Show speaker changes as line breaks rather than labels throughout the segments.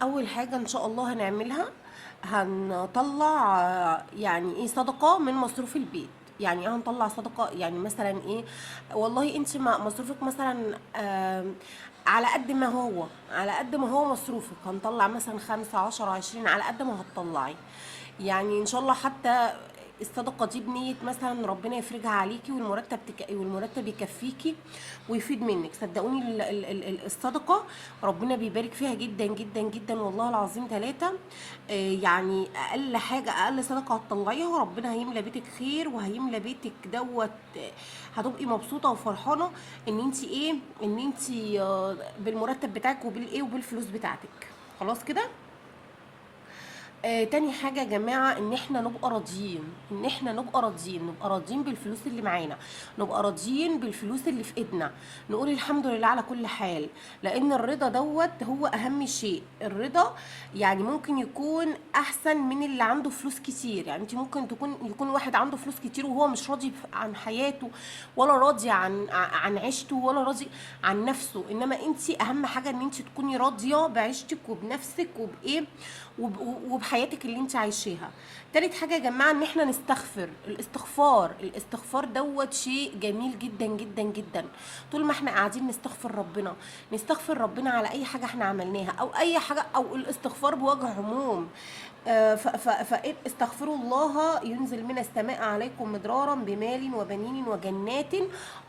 اول حاجه ان شاء الله هنعملها، هنطلع يعني ايه صدقه من مصروف البيت. يعني ايه هنطلع صدقه؟ يعني مثلا ايه، والله انت مصروفك مثلا على قد ما هو، على قد ما هو مصروفك هنطلع مثلا 5 10 20 على قد ما هتطلعي. يعني ان شاء الله حتى الصدقه دي بنيه مثلا ربنا يفرجها عليكي، والمرتب يكفيكي ويفيد منك. صدقوني الصدقه ربنا بيبارك فيها جدا جدا جدا، والله العظيم ثلاثه. يعني اقل حاجه، اقل صدقه هتطلعيها ربنا هيملى بيتك خير، وهيملى بيتك دوت. هتبقي مبسوطه وفرحانه ان انت ايه، ان انت بالمرتب بتاعك وبالايه وبالفلوس بتاعتك. خلاص كده. تاني حاجة يا جماعة ان احنا نبقى راضيين، ان احنا نبقى راضيين بالفلوس اللي معانا، نبقى راضيين بالفلوس اللي في ايدنا، نقول الحمد لله على كل حال. لان الرضا دوت هو اهم شيء. الرضا يعني ممكن يكون احسن من اللي عنده فلوس كتير. يعني انت ممكن يكون واحد عنده فلوس كتير وهو مش راضي عن حياته، ولا راضي عن عيشته، ولا راضي عن نفسه. انما انت اهم حاجة ان انت تكوني راضية بعيشتك وبنفسك وبايه وبحياتك اللي انت عايشاها. تالت حاجة يا جماعة ان احنا نستغفر. الاستغفار دوت شيء جميل جدا جدا جدا. طول ما احنا قاعدين نستغفر ربنا على اي حاجة احنا عملناها، او اي حاجة، او الاستغفار بوجه عموم. فاستغفروا الله ينزل من السماء عليكم مدرارا بمال وبنين وجنات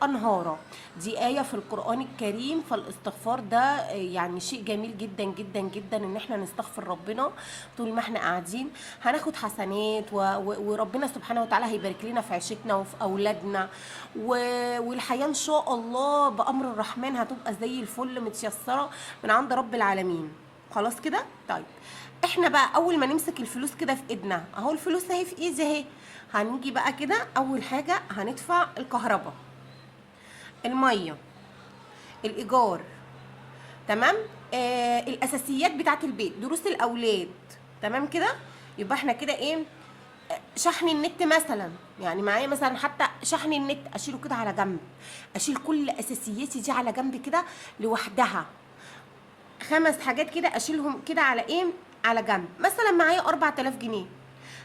انهارا. دي آية في القرآن الكريم. فالاستغفار ده يعني شيء جميل جدا جدا جدا ان احنا نستغفر ربنا طول ما احنا قاعدين. هناخد حسنات وربنا سبحانه وتعالى هيبارك لنا في عيشتنا وفي اولادنا، والحياة ان شاء الله بأمر الرحمن هتبقى زي الفل متيسرة من عند رب العالمين. خلاص كده. طيب احنا بقى اول ما نمسك الفلوس كده في ايدنا، اهو الفلوس اهي في ايدي اهي، هنيجي بقى كده اول حاجة هندفع الكهرباء، المية، الايجار، تمام. الاساسيات بتاعت البيت، دروس الاولاد، تمام كده. يبقى احنا كده ايه، شحن النت مثلا، يعني معايا مثلا حتى شحن النت اشيله كده على جنب، اشيل كل اساسياتي دي على جنب كده لوحدها. 5 حاجات كده اشيلهم كده على ايه، على جنب. مثلا معايا 4000 جنيه،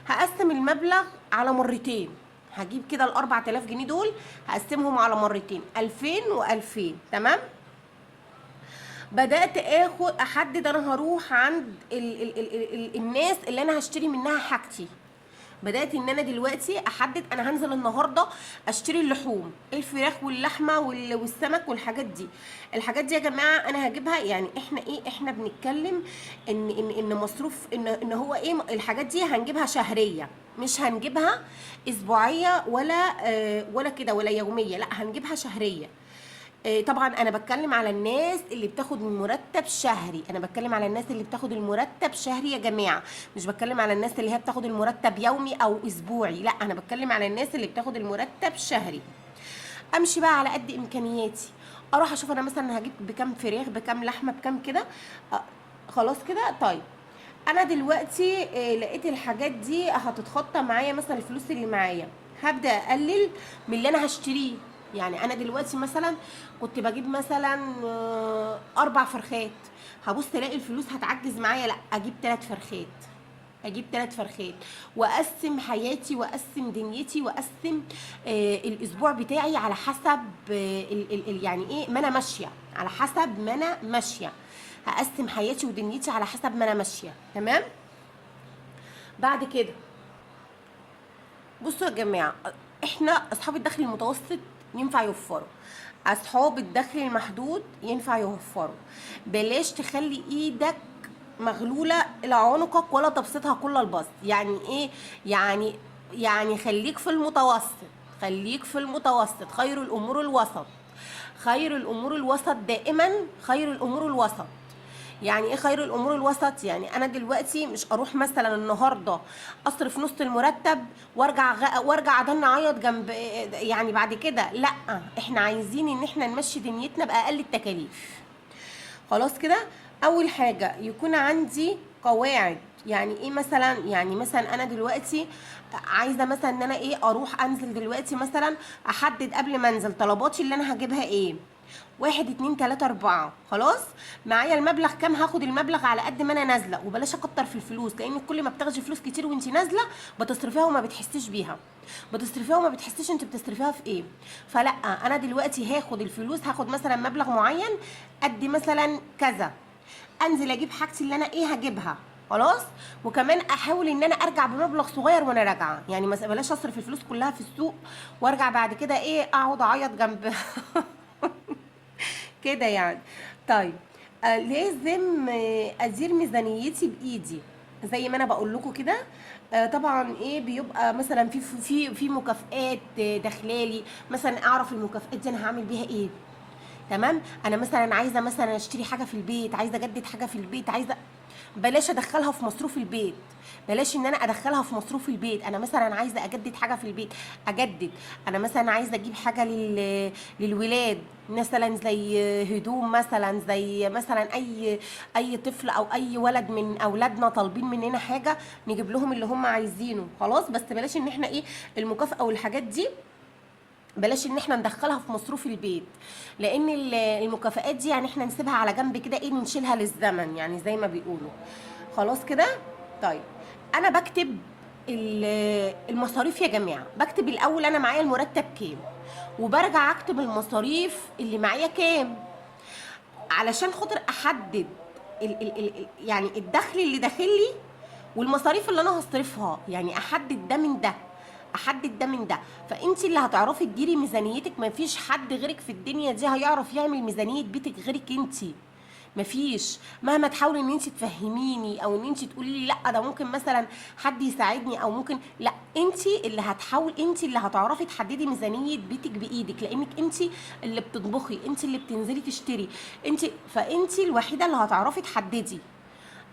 هقسم المبلغ على مرتين. هجيب كده ال 4000 جنيه دول هقسمهم على مرتين، 2000 و2000، تمام. بدات احدد انا هروح عند الناس اللي انا هشتري منها حاجتي. بدات ان انا دلوقتي احدد انا هنزل النهارده اشتري اللحوم، الفراخ واللحمه والسمك والحاجات دي. الحاجات دي يا جماعه انا هجيبها. يعني احنا ايه، احنا بنتكلم ان مصروف، ان هو ايه، الحاجات دي هنجيبها شهريه، مش هنجيبها اسبوعيه ولا كده ولا يوميه، لا هنجيبها شهريه. طبعا انا بتكلم على الناس اللي بتاخد مرتب شهري، انا بتكلم على الناس اللي بتاخد المرتب شهري يا جماعه، مش بتكلم على الناس اللي هي بتاخد المرتب يومي او اسبوعي، لا انا بتكلم على الناس اللي بتاخد المرتب شهري. امشي بقى على قد امكانياتي، اروح اشوف انا مثلا هجيب بكام فراخ، بكام لحمه، بكام كده. آه، خلاص كده. طيب انا دلوقتي لقيت الحاجات دي هتتخطى معايا مثلا الفلوس اللي معايا، هبدا اقلل من اللي انا هشتريه. يعني انا دلوقتي مثلا كنت بجيب مثلا 4 فرخات، هبص الاقي الفلوس هتعجز معايا، لا اجيب 3 فرخات، اجيب 3 فرخات، واقسم حياتي واقسم دنيتي واقسم الاسبوع بتاعي على حسب يعني ايه ما انا ماشيه، على حسب ما انا ماشيه. هقسم حياتي ودنيتي على حسب ما انا ماشيه، تمام. بعد كده بصوا يا جماعه، احنا اصحاب الدخل المتوسط ينفع يوفروا، اصحاب الدخل المحدود ينفع يوفروا. بلاش تخلي ايدك مغلوله الى عنقك ولا تبسطها كل البسط. يعني ايه، يعني خليك في المتوسط، خليك في المتوسط. خير الامور الوسط، خير الامور الوسط دائما، خير الامور الوسط. يعني ايه خير الامور الوسط؟ يعني انا دلوقتي مش اروح مثلا النهارده اصرف نص المرتب وارجع ادن اعيط جنب، يعني بعد كده لا. احنا عايزين ان احنا نمشي دنيتنا باقل التكاليف. خلاص كده. اول حاجه يكون عندي قواعد. يعني ايه مثلا، يعني مثلا انا دلوقتي عايزه مثلا ان انا ايه اروح انزل دلوقتي مثلا، احدد قبل ما انزل طلباتي اللي انا هجيبها ايه. 1 2 3 4. خلاص معايا المبلغ كام؟ هاخد المبلغ على قد ما انا نازله، وبلاش اكتر في الفلوس، لان كل ما بتاخدي فلوس كتير وانت نازله بتصرفيها وما بتحسيش بيها، بتصرفيها وما بتحسيش انت بتصرفيها في ايه. فلا، انا دلوقتي هاخد الفلوس، هاخد مثلا مبلغ معين قد مثلا كذا، انزل اجيب حاجتي اللي انا ايه هجيبها. خلاص. وكمان احاول ان انا ارجع بمبلغ صغير وانا راجعه، يعني بلاش اصرف الفلوس كلها في السوق وارجع بعد كده ايه اقعد اعيط جنب كده يعني. طيب لازم ادير ميزانيتي بايدي زي ما انا بقول لكم كده. طبعا ايه بيبقى مثلا في مكافئات داخلالي، مثلا اعرف المكافئات دي انا هعمل بيها ايه. تمام. انا مثلا عايزه مثلا اشتري حاجه في البيت، عايزه اجدد حاجه في البيت، عايزه، بلاش ادخلها في مصروف البيت، بلاش ان انا ادخلها في مصروف البيت. انا مثلا عايزه اجدد حاجه في البيت، اجدد. انا مثلا عايزه اجيب حاجه للولاد، مثلا زي هدوم، مثلا زي مثلا اي طفل او اي ولد من اولادنا طالبين مننا حاجه نجيب لهم اللي هم عايزينه. خلاص. بس بلاش ان احنا ايه المكافاه والحاجات دي، بلاش ان احنا ندخلها في مصروف البيت، لان المكافآت دي يعني احنا نسيبها على جنب كده، ايه نشيلها للزمن يعني زي ما بيقولوا. خلاص كده. طيب انا بكتب المصاريف يا جماعه، بكتب الاول انا معايا المرتب كام، وبرجع اكتب المصاريف اللي معايا كام، علشان خاطر احدد يعني الدخل اللي داخل لي والمصاريف اللي انا هصرفها، يعني احدد ده من ده، احدد ده من ده. فانت اللي هتعرفي تديري ميزانيتك، مفيش حد غيرك في الدنيا دي هيعرف يعمل ميزانيه بيتك غيرك انت. مفيش، مهما تحاولي ان انت تفهميني او ان انت تقولي لي لا ده ممكن مثلا حد يساعدني او ممكن، لا، انت اللي هتحاول، انت اللي هتعرفي تحددي ميزانيه بيتك بايدك، لانك انت اللي بتطبخي، انت اللي بتنزلي تشتري، انت، فانت الوحيده اللي هتعرفي تحددي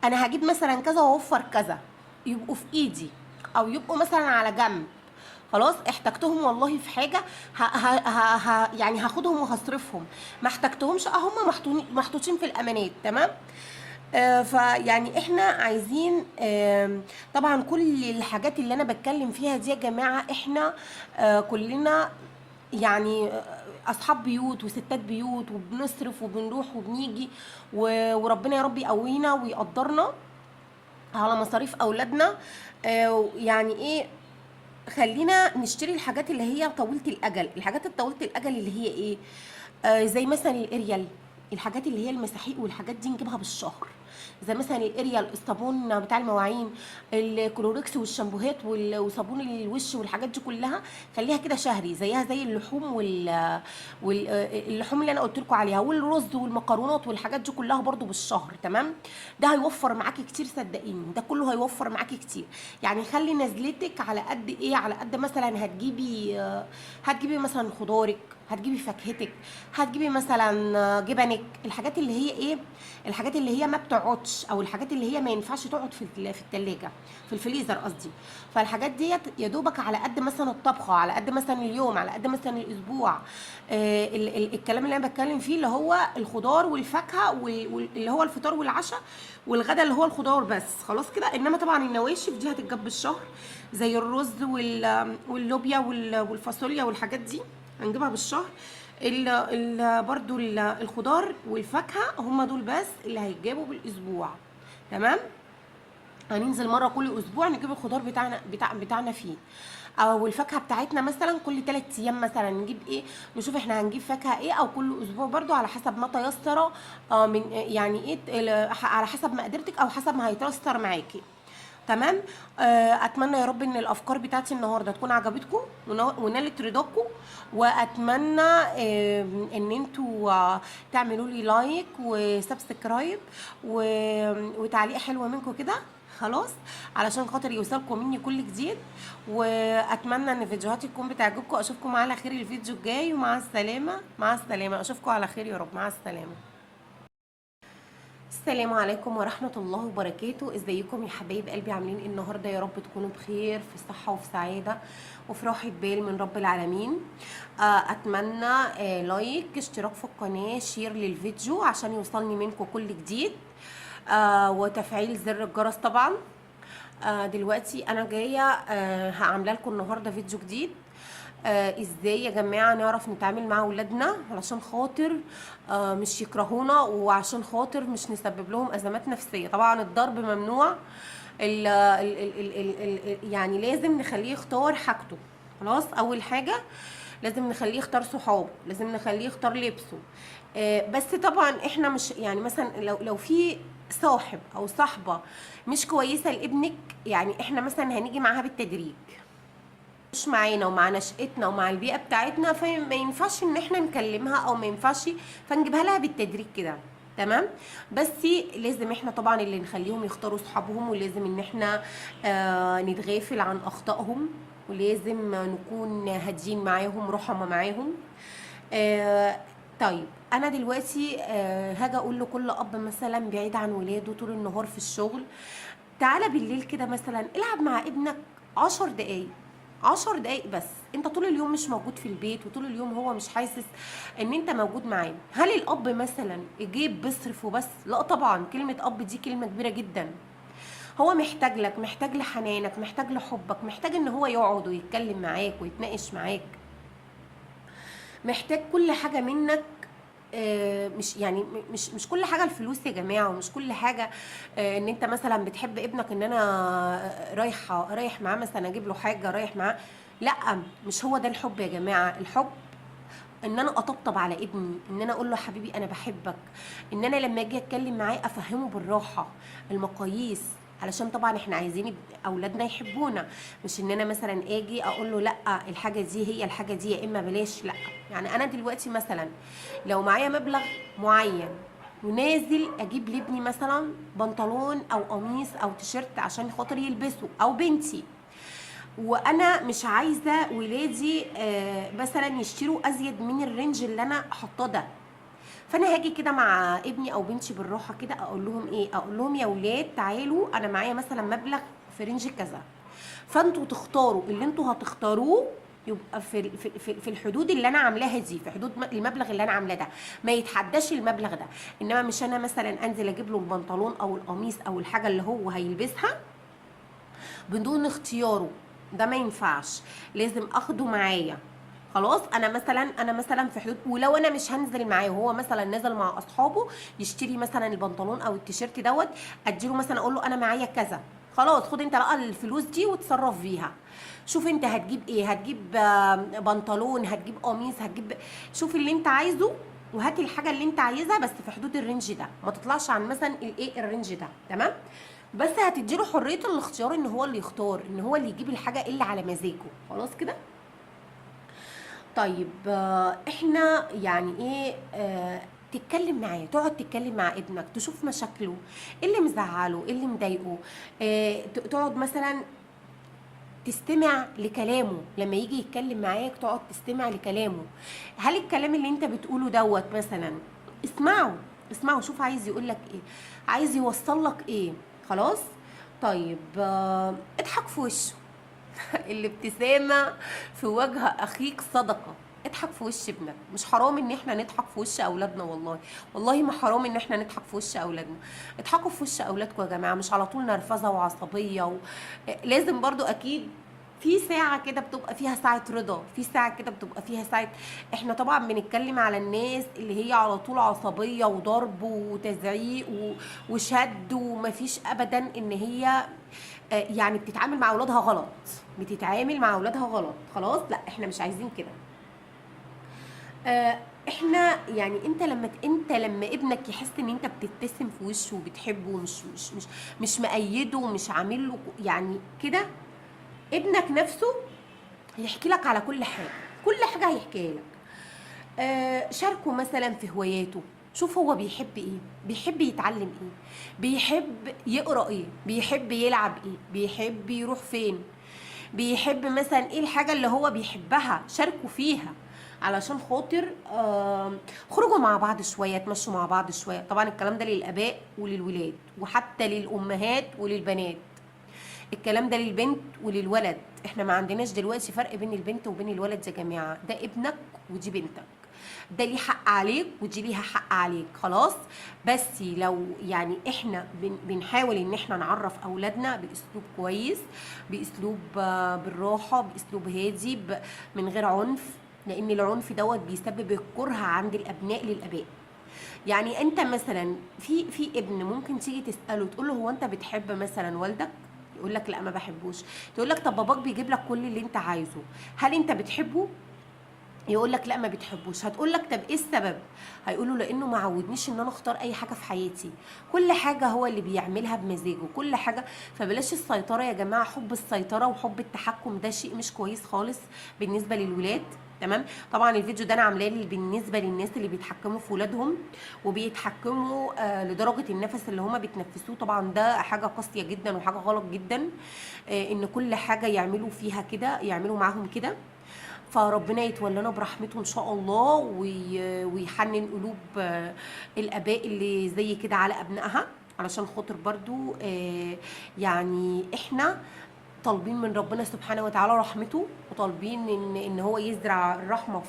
انا هجيب مثلا كذا واوفر كذا، يبقوا في ايدي او يبقوا مثلا على جنب. خلاص. احتجتهم والله في حاجه يعني هاخدهم وهصرفهم، ما احتجتهمش هم محطوطين في الامانات. تمام. فيعني احنا عايزين طبعا كل الحاجات اللي انا بتكلم فيها دي يا جماعه احنا كلنا يعني اصحاب بيوت وستات بيوت، وبنصرف وبنروح وبنيجي، وربنا يا رب يقوينا ويقدرنا على مصاريف اولادنا. يعني ايه، خلينا نشتري الحاجات اللي هي طويله الاجل. الحاجات الطويله الاجل اللي هي ايه؟ زي مثلا الاريال، الحاجات اللي هي المساحيق والحاجات دي نجيبها بالشهر، زي مثلا الاريال، الصابون بتاع المواعين، الكلوركس والشامبوهات وصابون الوش والحاجات دي كلها، خليها كده شهري، زيها زي اللحوم واللحوم اللي انا قلت لكم عليها، والرز والمكرونات والحاجات دي كلها برضو بالشهر. تمام. ده هيوفر معاكي كتير صدقيني، ده كله هيوفر معاكي كتير. يعني خلي نزلتك على قد ايه، على قد مثلا هتجيبي مثلا خضارك، هتجيبي فاكهتك، هتجيبي مثلا جبنك، الحاجات اللي هي ايه، الحاجات اللي هي ما بتقعدش، او الحاجات اللي هي ما ينفعش تقعد في الثلاجه، في الفريزر قصدي. فالحاجات ديت يا دوبك على قد مثلا الطبخه، على قد مثلا اليوم، على قد مثلا الاسبوع. الكلام اللي انا بتكلم فيه اللي هو الخضار والفاكهه واللي هو الفطار والعشاء والغدا اللي هو الخضار بس. خلاص كده. انما طبعا النواشف دي هتتجاب بالشهر، زي الرز واللوبيا والفاصوليا والحاجات دي هنجيبها بالشهر. برضو الخضار والفاكهه هم دول بس اللي هيتجابوا بالاسبوع. تمام. هننزل مره كل اسبوع نجيب الخضار بتاعنا فيه، او الفاكهه بتاعتنا مثلا كل 3 ايام مثلا نجيب ايه، نشوف احنا هنجيب فاكهه ايه، او كل اسبوع برضو على حسب ما تيسر من يعني ايه، على حسب مقدرتك او حسب ما هيتيسر معاكي. تمام. اتمنى يا رب ان الافكار بتاعتي النهارده تكون عجبتكم ونالت رضاكم، واتمنى ان انتوا تعملوا لي لايك وسبسكرايب وتعليق حلوه منكم كده. خلاص. علشان خاطر يوصلكم مني كل جديد، واتمنى ان فيديوهاتي تكون بتعجبكم. اشوفكم على خير الفيديو الجاي، ومع السلامه. مع السلامه. اشوفكم على خير يا رب. مع السلامه. السلام عليكم ورحمة الله وبركاته. ازيكم يا حبايب قلبي؟ عاملين ايه النهارده؟ يا رب تكونوا بخير، في صحة وفي سعادة وفي راحة بال من رب العالمين. اتمنى لايك، اشتراك في القناة، شير للفيديو عشان يوصلني منكم كل جديد، وتفعيل زر الجرس طبعا. دلوقتي انا جايه هعمل لكم النهارده فيديو جديد. ازاي يا جماعه نعرف نتعامل مع اولادنا علشان خاطر مش يكرهونا، وعشان خاطر مش نسبب لهم ازمات نفسيه. طبعا الضرب ممنوع. يعني لازم نخليه يختار حاجته. خلاص، اول حاجه لازم نخليه يختار صحابه، لازم نخليه يختار لبسه. بس طبعا احنا مش يعني مثلا لو في صاحب او صاحبه مش كويسه لابنك، يعني احنا مثلا هنيجي معاها بالتدريج، مش معانا ومع نشأتنا ومع البيئة بتاعتنا، فما ينفعش ان احنا نكلمها او ما ينفعش، فنجيبها لها بالتدريج كده. تمام. بس لازم احنا طبعا اللي نخليهم يختاروا صحابهم، ولازم ان احنا نتغافل عن اخطائهم، ولازم نكون هادين معاهم، رحمة معاهم. آه طيب انا دلوقتي هاجي اقول لكل اب مثلا بعيد عن ولاده طول النهار في الشغل، تعالى بالليل كده مثلا العب مع ابنك 10 دقايق. 10 دقايق بس، انت طول اليوم مش موجود في البيت، وطول اليوم هو مش حاسس ان انت موجود معاه. هل الاب مثلا جيب بيصرف وبس؟ لا طبعا، كلمة اب دي كلمة كبيرة جدا. هو محتاج لك، محتاج لحنانك، محتاج لحبك، محتاج ان هو يقعد ويتكلم معاك ويتناقش معاك، محتاج كل حاجة منك. مش يعني مش كل حاجه الفلوس يا جماعه، ومش كل حاجه ان انت مثلا بتحب ابنك ان انا رايح معاه مثلا اجيب له حاجه، رايح معاه. لا، مش هو ده الحب يا جماعه. الحب ان انا اطبطب على ابني، ان انا اقول له حبيبي انا بحبك، ان انا لما اجي اتكلم معاه افهمه بالراحه المقاييس، علشان طبعا احنا عايزين اولادنا يحبونا. مش ان انا مثلا اجي اقول له لا الحاجه دي هي الحاجه دي، يا اما بلاش. لا، يعني انا دلوقتي مثلا لو معايا مبلغ معين ونازل اجيب لابني مثلا بنطلون او قميص او تيشيرت عشان خاطر يلبسه، او بنتي، وانا مش عايزه ولادي مثلا يشتروا ازيد من الرينج اللي انا حاطاه ده، فانا هاجي كده مع ابني او بنتي بالراحه كده اقول لهم ايه، اقول لهم يا ولاد تعالوا انا معايا مثلا مبلغ في رينج كذا، فانتوا تختاروا اللي انتوا هتختاروه، يبقى في الحدود اللي انا عاملاها دي، في حدود المبلغ اللي انا عاملاه ده، ما يتحداش المبلغ ده. انما مش انا مثلا انزل اجيب له البنطلون او القميص او الحاجه اللي هو هيلبسها بدون اختياره، ده ما ينفعش، لازم اخده معايا. خلاص، انا مثلا في حدود، ولو انا مش هنزل معاه وهو مثلا نزل مع اصحابه يشتري مثلا البنطلون او التيشيرت دوت، اديله مثلا اقول له انا معايا كذا، خلاص خد انت بقى الفلوس دي وتصرف فيها. شوف انت هتجيب ايه، هتجيب بنطلون، هتجيب قميص، هتجيب، شوف اللي انت عايزه وهات الحاجه اللي انت عايزها، بس في حدود الرينج ده، ما تطلعش عن مثلا الايه الرينج ده. تمام. بس هتديله حريه الاختيار، ان هو اللي يختار، ان هو اللي يجيب الحاجه اللي على مزاجه. خلاص كده. طيب احنا يعني ايه تتكلم معاه، تقعد تتكلم مع ابنك، تشوف مشاكله، ايه اللي مزعله، ايه اللي مضايقه. تقعد مثلا تستمع لكلامه لما يجي يتكلم معاك، تقعد تستمع لكلامه. هل الكلام اللي انت بتقوله دوت مثلا، اسمعه، اسمعه، شوف عايز يقول لك ايه، عايز يوصل لك ايه. خلاص. طيب اضحك في وشه. الابتسامة في وجه أخيك صدقة. اضحك في وش ابنك، مش حرام ان احنا نضحك في وش اولادنا، والله والله ما حرام ان احنا نضحك في وش اولادنا. اضحكوا في وش اولادكم يا جماعه، مش على طول نرفزه وعصبيه لازم برضو اكيد في ساعة كده بتبقى فيها ساعة رضا، في ساعة كده بتبقى فيها ساعة. احنا طبعا بنتكلم على الناس اللي هي على طول عصبية وضرب وتزعيق وشد، ومفيش ابدا ان هي يعني بتتعامل مع اولادها غلط، بتتعامل مع اولادها غلط. خلاص، لا احنا مش عايزين كده. احنا يعني انت لما ابنك يحس ان انت بتبتسم في وشه وبتحبه، مش مأيده ومش عامل له يعني كده، ابنك نفسه هيحكي لك على كل حاجه، كل حاجه هيحكيها لك. شاركه مثلا في هواياته، شوف هو بيحب ايه، بيحب يتعلم ايه، بيحب يقرا ايه، بيحب يلعب ايه، بيحب يروح فين، بيحب مثلا ايه الحاجه اللي هو بيحبها، شاركوا فيها. علشان خاطر خرجوا مع بعض شويه، تمشوا مع بعض شويه. طبعا الكلام ده للاباء وللولاد، وحتى للامهات وللبنات. الكلام ده للبنت وللولد. احنا ما عندناش دلوقتي فرق بين البنت وبين الولد يا جماعه، ده ابنك ودي بنتك، ده ليه حق عليك ودي ليها حق عليك، خلاص. بس لو يعني احنا بنحاول ان احنا نعرف اولادنا باسلوب كويس، باسلوب بالراحه، باسلوب هادي، من غير عنف، لان العنف دوت بيسبب الكره عند الابناء للاباء. يعني انت مثلا في ابن ممكن تيجي تساله تقول له هو انت بتحب مثلا والدك؟ يقول لك لا ما بحبوش. تقول لك طب باباك بيجيب لك كل اللي انت عايزه، هل انت بتحبه؟ يقول لك لا ما بتحبوش. هتقول لك طب ايه السبب؟ هيقول له لانه ما عودنيش ان انا اختار اي حاجه في حياتي، كل حاجه هو اللي بيعملها بمزاجه، كل حاجه. فبلاش السيطره يا جماعه، حب السيطره وحب التحكم ده شيء مش كويس خالص بالنسبه للولاد. تمام. طبعا الفيديو ده انا عاملاه بالنسبه للناس اللي بيتحكموا في ولادهم وبيتحكموا لدرجه النفس اللي هما بيتنفسوه. طبعا ده حاجه قاسيه جدا وحاجه غلط جدا، ان كل حاجه يعملوا فيها كده، يعملوا معاهم كده. فربنا يتولانا برحمته ان شاء الله ويحنن قلوب الاباء اللي زي كده على ابنائها، علشان خاطر برضو يعني احنا طالبين من ربنا سبحانه وتعالى رحمته، وطالبين ان هو يزرع الرحمه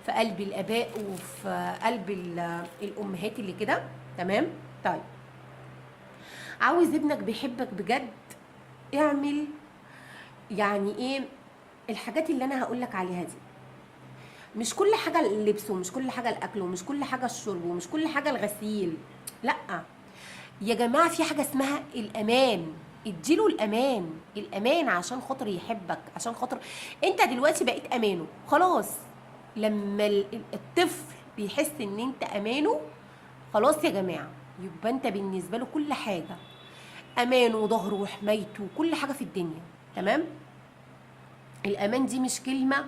في قلب الاباء وفي قلب الامهات اللي كده. تمام. طيب، عاوز ابنك بيحبك بجد، اعمل يعني ايه الحاجات اللي انا هقولك عليها دي. مش كل حاجه اللبس، ومش كل حاجه الاكل، ومش كل حاجه الشرب، ومش كل حاجه الغسيل، لا يا جماعه. في حاجه اسمها الامان، اديله الامان، الامان عشان خاطر يحبك، عشان خاطر انت دلوقتي بقيت امانه خلاص. لما الطفل بيحس ان انت امانه، خلاص يا جماعه، يبقى انت بالنسبه له كل حاجه، امانه وظهره وحمايته وكل حاجه في الدنيا. تمام. الامان دي مش كلمه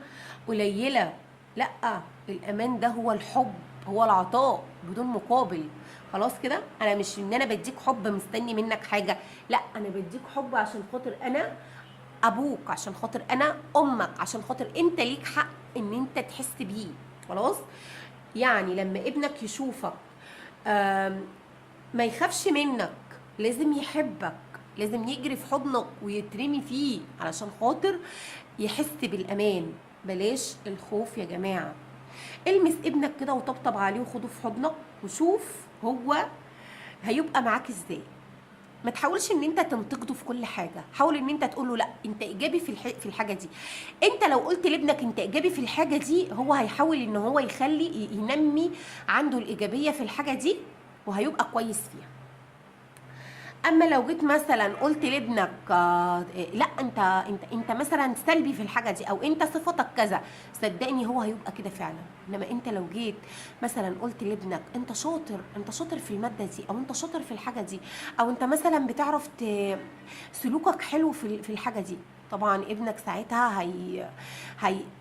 قليله، لا، الامان ده هو الحب، هو العطاء بدون مقابل. خلاص كده، انا مش ان انا بديك حب مستني منك حاجه، لا، انا بديك حب عشان خاطر انا ابوك، عشان خاطر انا امك، عشان خاطر انت ليك حق ان انت تحس بيه. خلاص. يعني لما ابنك يشوفك ما يخافش منك، لازم يحبك، لازم يجري في حضنك ويترمي فيه علشان خاطر يحس بالامان. بلاش الخوف يا جماعه. المس ابنك كده وطبطب عليه وخده في حضنك وشوف هو هيبقى معاك ازاي. ما تحاولش ان انت تنتقده في كل حاجه، حاول ان انت تقول له لا انت ايجابي في الحاجه دي. انت لو قلت لابنك انت ايجابي في الحاجه دي، هو هيحاول ان هو ينمي عنده الايجابيه في الحاجه دي وهيبقى كويس فيها. اما لو جيت مثلا قلت لابنك لا انت مثلا سلبي في الحاجه دي، او انت صفتك كذا، صدقني هو هيبقى كده فعلا. انما انت لو جيت مثلا قلت لابنك انت شاطر، انت شاطر في الماده دي، او انت شاطر في الحاجه دي، او انت مثلا بتعرف سلوكك حلو في الحاجه دي، طبعا ابنك ساعتها هي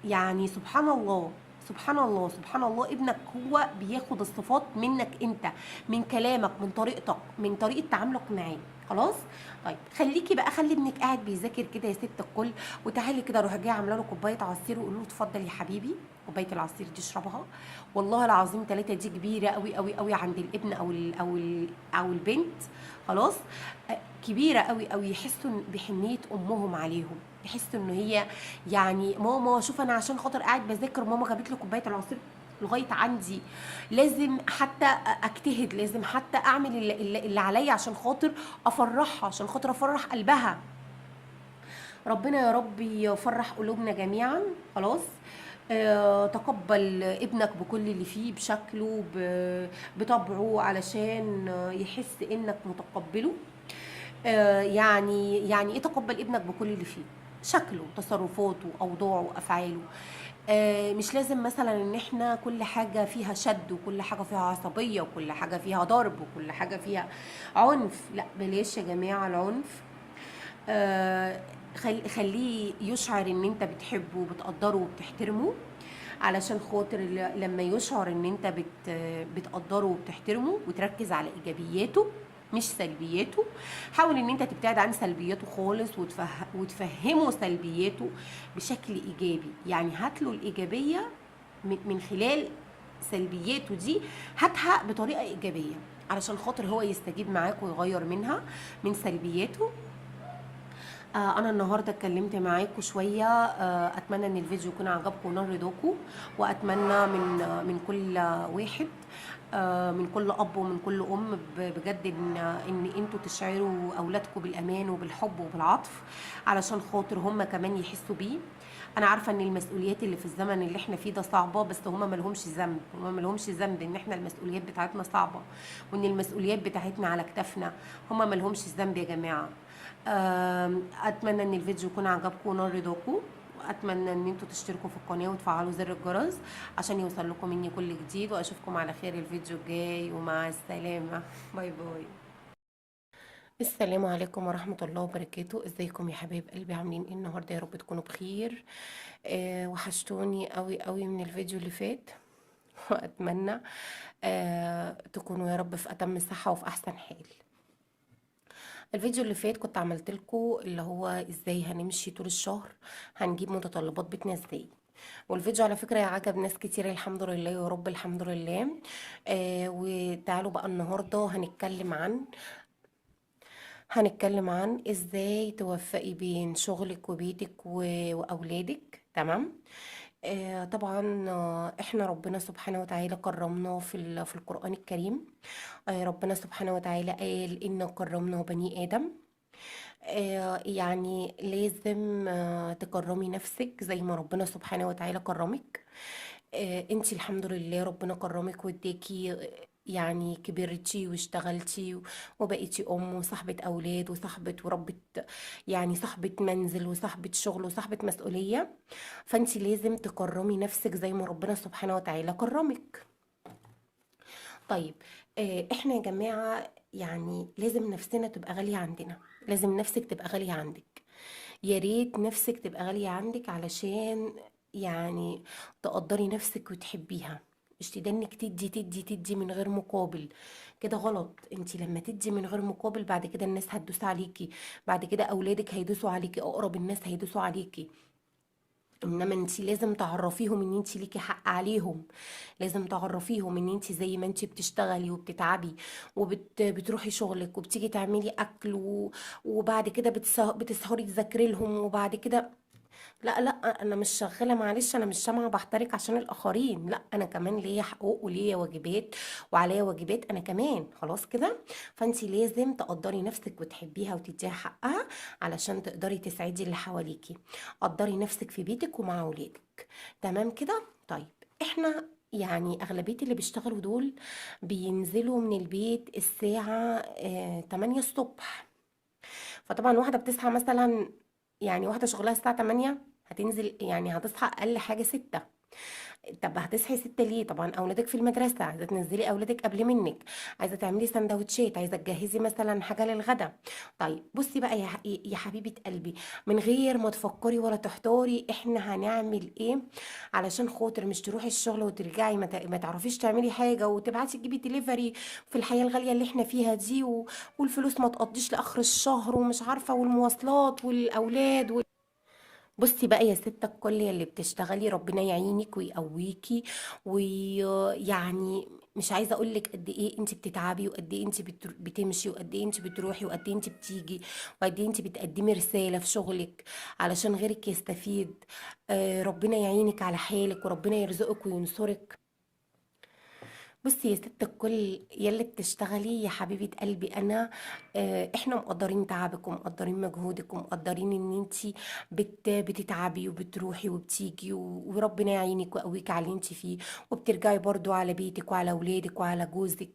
يعني سبحان الله، سبحان الله، سبحان الله، ابنك هو بياخد الصفات منك انت، من كلامك، من طريقتك، من طريقه تعاملك معاه. خلاص. طيب، خليكي بقى، خلي ابنك قاعد بيذاكر كده يا ست الكل، وتعالي كده روحي جايه عامله له كوبايه عصير وقول له اتفضل يا حبيبي كوبايه العصير دي اشربها. والله العظيم 3 دي كبيره قوي قوي قوي عند الابن او البنت. خلاص. كبيره قوي قوي، يحسوا بحنيه امهم عليهم، يحسوا ان هي يعني ماما شوف انا عشان خاطر قاعد بذاكر ماما جابت لي كوبايه العصير لغايه عندي، لازم حتى اجتهد، لازم حتى اعمل اللي عليا عشان خاطر افرحها، عشان خاطر افرح قلبها. ربنا يا رب يفرح قلوبنا جميعا. خلاص. تقبل ابنك بكل اللي فيه، بشكله، بطبعه، علشان يحس انك متقبله. يعني ايه تقبل ابنك بكل اللي فيه؟ شكله، تصرفاته، اوضاعه، افعاله. مش لازم مثلا ان احنا كل حاجه فيها شد، وكل حاجه فيها عصبيه، وكل حاجه فيها ضرب، وكل حاجه فيها عنف. لا، بلاش يا جماعه العنف. خليه يشعر ان انت بتحبه وبتقدره وبتحترمه، علشان خاطر لما يشعر ان انت بتقدره وبتحترمه وتركز على ايجابياته مش سلبياته. حاول ان انت تبتعد عن سلبياته خالص وتفهمه سلبياته بشكل ايجابي. يعني هاتله الايجابيه من خلال سلبياته دي، هاتها بطريقه ايجابيه علشان خاطر هو يستجيب معاك ويغير من سلبياته. انا النهارده اتكلمت معاكم شويه. اتمنى ان الفيديو يكون عجبكم ونال رضاكم، واتمنى من كل واحد، من كل اب ومن كل ام، بجد ان انتوا تشعروا اولادكم بالامان وبالحب وبالعطف، علشان خاطر هم كمان يحسوا بيه. انا عارفه ان المسؤوليات اللي في الزمن اللي احنا فيه ده صعبه، بس هم مالهمش ذنب، هم مالهمش ذنب ان احنا المسؤوليات بتاعتنا صعبه، وان المسؤوليات بتاعتنا على كتافنا. هم مالهمش ذنب يا جماعه. اتمنى ان الفيديو يكون عجبكم ونال رضاكم، واتمنى ان انتوا تشتركوا في القناه وتفعلوا زر الجرس عشان يوصل لكم مني كل جديد، واشوفكم على خير الفيديو الجاي، ومع السلامه. باي باي. السلام عليكم ورحمة الله وبركاته. ازيكم يا حبايب قلبي؟ عاملين ايه النهارده؟ يا رب تكونوا بخير. وحشتوني قوي قوي من الفيديو اللي فات. واتمنى تكونوا يا رب في اتم صحة وفي احسن حال. الفيديو اللي فات كنت عملت لكم اللي هو ازاي هنمشي طول الشهر، هنجيب متطلبات بيتنا ازاي. والفيديو على فكرة عجب ناس كتير، الحمد لله يا رب، الحمد لله. وتعالوا بقى النهاردة هنتكلم عن ازاي توفقي بين شغلك وبيتك واولادك. تمام. طبعا احنا ربنا سبحانه وتعالى كرمنا في القرآن الكريم. ربنا سبحانه وتعالى قال إن كرمنا بني آدم. يعني لازم تكرمي نفسك زي ما ربنا سبحانه وتعالى كرمك. انتي الحمد لله ربنا كرمك واداكي، يعني كبرتي واشتغلتي وبقيتي ام وصاحبة اولاد وصاحبة وربة، يعني صاحبة منزل وصاحبة شغل وصاحبة مسؤولية. فانتي لازم تكرمي نفسك زي ما ربنا سبحانه وتعالى كرمك. طيب، احنا يا جماعة يعني لازم نفسنا تبقى غالية عندنا، لازم نفسك تبقى غالية عندك. يا ريت نفسك تبقى غالية عندك علشان يعني تقدري نفسك وتحبيها. مش تدنك تدي تدي تدي من غير مقابل، كده غلط. انتي لما تدي من غير مقابل بعد كده الناس هتدوس عليكي، بعد كده اولادك هيدوسوا عليكي، اقرب الناس هيدوسوا عليكي. انما انتي لازم تعرفيهم ان انتي ليكي حق عليهم، لازم تعرفيهم ان انتي زي ما انتي بتشتغلي وبتتعبي وبتروحي شغلك وبتيجي تعملي اكل وبعد كده بتسهري تذاكري لهم، وبعد كده لا لا، انا مش شغاله، معلش انا مش سامعه بحترك عشان الاخرين، لا انا كمان ليا حقوق وليا واجبات وعليا واجبات انا كمان، خلاص كده. فانتي لازم تقدري نفسك وتحبيها وتديها حقها علشان تقدري تسعدي اللي حواليكي. قدري نفسك في بيتك ومع اولادك. تمام كده. طيب، احنا يعني اغلبيه اللي بيشتغلوا دول بينزلوا من البيت الساعه 8 الصبح. فطبعا واحدة بتصحى مثلا، يعني واحدة شغلها الساعة 8 هتنزل، يعني هتصحى أقل حاجة 6. طب هتصحي 6 ليه؟ طبعا أولادك في المدرسة، عايزة تنزلي أولادك قبل منك، عايزة تعملي سندوتشات، عايزة تجهزي مثلا حاجة للغدا. طيب بصي بقى يا حبيبة قلبي، من غير ما تفكري ولا تحتاري احنا هنعمل ايه علشان خاطر مش تروحي الشغل وترجعي ما تعرفيش تعملي حاجة وتبعتي تجيبي دليفري في الحياة الغالية اللي احنا فيها دي، والفلوس ما تقضيش لاخر الشهر ومش عارفه، والمواصلات والاولاد بصي بقى يا ست الكل يلي بتشتغلي، ربنا يعينك ويقويكي. ويعني مش عايزه اقول لك قد ايه انت بتتعبي، وقد ايه انت بتمشي، وقد ايه انت بتروحي، وقد ايه انت بتيجي، وقد ايه انت بتقدمي رساله في شغلك علشان غيرك يستفيد. ربنا يعينك على حالك وربنا يرزقك وينصرك. بصي يا ست الكل يلي بتشتغلي يا حبيبة قلبي، انا احنا مقدرين تعبك ومقدرين مجهودك ومقدرين ان انتي بتتعبي وبتروحي وبتيجي وربنا يعينك ويقويك على اللي انتي فيه، وبترجعي برضو على بيتك وعلى اولادك وعلى جوزك.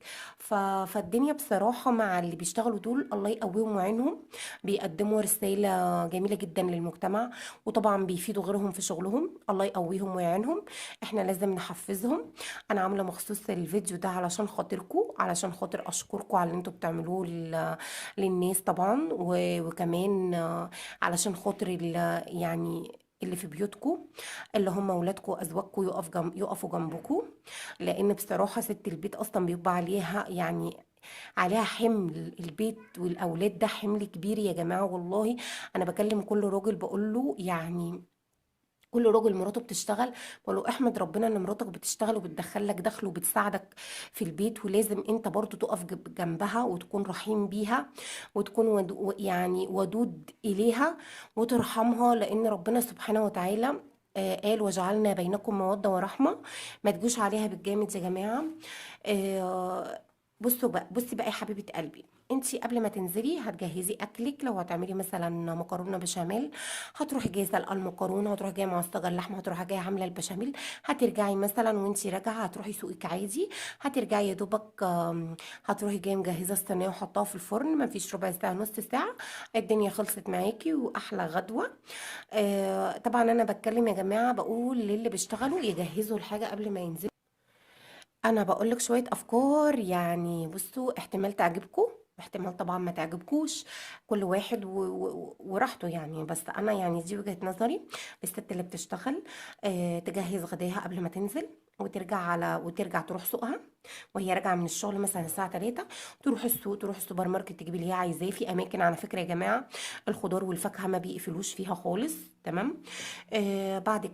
فالدنيا بصراحة مع اللي بيشتغلوا دول الله يقويهم ويعينهم، بيقدموا رسالة جميلة جدا للمجتمع، وطبعا بيفيدوا غيرهم في شغلهم، الله يقويهم ويعينهم. احنا لازم نحفزهم. انا عامله مخصوص الفيديو ده علشان خاطركم، علشان خاطر اشكركم على اللي انتوا بتعملوه للناس طبعا، وكمان علشان خاطر يعني اللي في بيوتكم، اللي هم ولادكم وازواجكم يقفوا جنبكم. لان بصراحه ست البيت اصلا بيبقى عليها يعني عليها حمل، البيت والاولاد ده حمل كبير يا جماعه والله. انا بكلم كل راجل بقول له يعني كل راجل مراته بتشتغل بقول له احمد ربنا ان مراتك بتشتغل وبتدخل لك دخل وبتساعدك في البيت، ولازم انت برضو تقف جنبها وتكون رحيم بيها وتكون يعني ودود اليها وترحمها، لان ربنا سبحانه وتعالى قال وجعلنا بينكم مودة ورحمة. ما تجوش عليها بالجامد يا جماعة. آه، بصي بقى يا حبيبة قلبي، انتي قبل ما تنزلي هتجهزي اكلك. لو هتعملي مثلا مكرونه بشاميل، هتروحي جايه سلقه المكرونه، هتروحي جايه معصجه اللحمه، هتروحي جايه عامله البشاميل. هترجعي مثلا وانتي راجعه هتروحي سوقك عادي، هترجعي يا دوبك هتروحي جايه مجهزه الصينيه وحطاها في الفرن، ما فيش ربع ساعه نص ساعه الدنيا خلصت معاكي واحلى غدوه. طبعا انا بتكلم يا جماعه، بقول للي بيشتغلوا يجهزوا الحاجه قبل ما ينزلوا. انا بقول لك شويه افكار، يعني بصوا احتمال تعجبكم احتمال طبعا ما تعجبكوش، كل واحد وراحته يعني، بس انا يعني دي وجهة نظري. الست اللي بتشتغل تجهز غداها قبل ما تنزل، وترجع تروح سوقها، وهي راجعه من الشغل مثلا الساعه 3، تروح السوق، تروح السوبر ماركت، تجيب اللي هي عايزاه. في اماكن على فكره يا جماعه الخضار والفاكهه ما بيقفلوش فيها خالص، تمام. بعد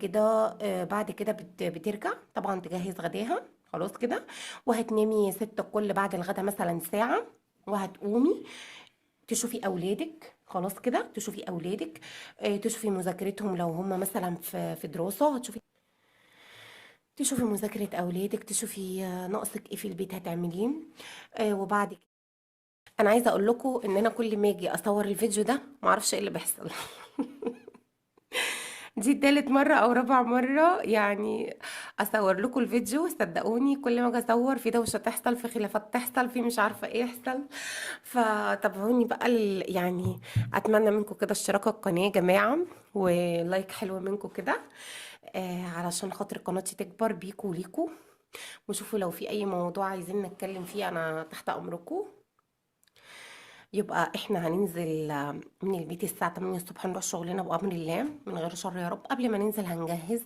كده بترجع طبعا تجهز غداها، خلاص كده. وهتنامي يا ست الكل بعد الغدا مثلا ساعة، وهتقومي تشوفي اولادك، خلاص كده تشوفي اولادك، تشوفي مذاكرتهم لو هم مثلا في دراسة، تشوفي مذاكرة اولادك، تشوفي ناقصك ايه في البيت هتعمليه. وبعد كده انا عايزه اقول لكم ان انا كل ما اجي اصور الفيديو ده معرفش ايه اللي بيحصل. دي تالت مرة أو رابع مرة يعني أصور لكم الفيديو. صدقوني كل ما أجي أصور في دوشة تحصل، في خلافات تحصل، في مش عارفة إيه يحصل. فتابعوني بقى يعني أتمنى منكم كده اشتراك القناة يا جماعة، ولايك حلو منكم كده، علشان خاطر قناتي تكبر بيكوا وليكوا. وشوفوا لو في أي موضوع عايزين نتكلم فيه أنا تحت أمركم. يبقى احنا هننزل من البيت الساعة 8 الصبح، نروح شغلنا بأمر الله من غير شر يا رب. قبل ما ننزل هنجهز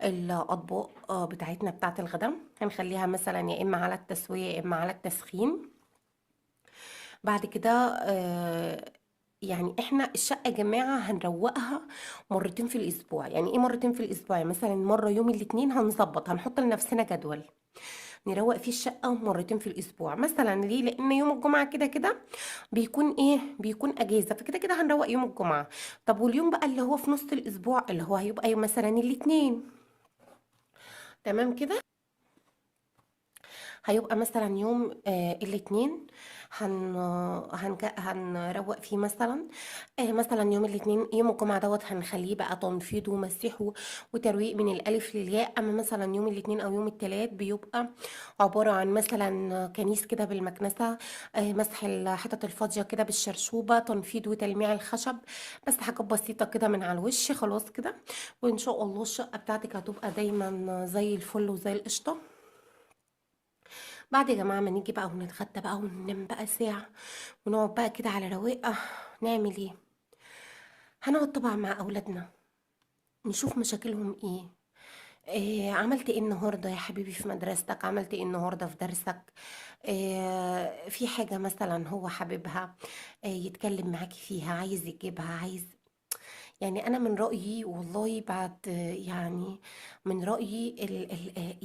الأطباق بتاعتنا بتاعة الغداء، هنخليها مثلا يا إما على التسوية يا إما على التسخين. بعد كده يعني احنا الشقة يا جماعة هنروقها مرتين في الأسبوع. يعني ايه مرتين في الأسبوع؟ يعني مثلا مرة يوم الاثنين هنظبط، هنحط لنفسنا جدول نروق فيه الشقة مرتين في الأسبوع. مثلا ليه؟ لأن يوم الجمعة كده كده بيكون أجازة، فكده كده هنروق يوم الجمعة. طب واليوم بقى اللي هو في نص الأسبوع اللي هو هيبقى يوم مثلا الاثنين، تمام كده، هيبقى مثلا يوم الاثنين هنروق فيه مثلا. مثلا يوم الاثنين، يوم الجمعة دوت هنخليه بقى تنفيض ومسيح وترويق من الألف للياء. أما مثلا يوم الاثنين أو يوم الثلاث بيبقى عبارة عن مثلا كنيس كده بالمكنسة، مسح الحتت الفاضية كده بالشرشوبة، تنفيض وتلميع الخشب، بس حاجات بسيطة كده من على الوش، خلاص كده. وإن شاء الله الشقة بتاعتك هتبقى دايما زي الفل وزي القشطة. بعد يا جماعة ما نيجي بقى ونتغدى بقى وننام بقى ساعة، ونقعد بقى كده على رواقة، نعمل ايه؟ هنقعد طبعا مع أولادنا نشوف مشاكلهم ايه. عملت ايه النهاردة يا حبيبي في مدرستك؟ عملت ايه النهاردة في درسك؟ في حاجة مثلا هو حاببها يتكلم معاكي فيها، عايز يجيبها، عايز. يعني انا من رأيي والله بعد يعني من رأيي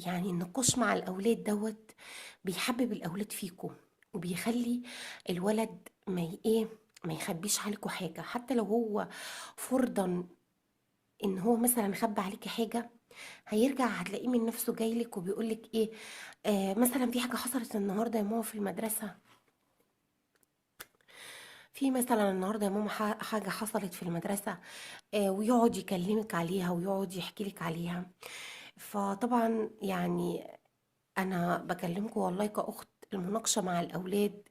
يعني النقاش مع الاولاد دوت بيحبب الاولاد فيكم، وبيخلي الولد ما يخبيش عليكم حاجة. حتى لو هو فرضا ان هو مثلا خبى عليكي حاجة، هيرجع هتلاقيه من نفسه جايلك وبيقولك ايه، مثلا في حاجة حصلت النهاردة يا ماما في المدرسة، في مثلا النهارده يا ماما حاجة حصلت في المدرسة، ويقعد يكلمك عليها ويقعد يحكي لك عليها. فطبعا يعني انا بكلمكم والله كأخت، المناقشة مع الأولاد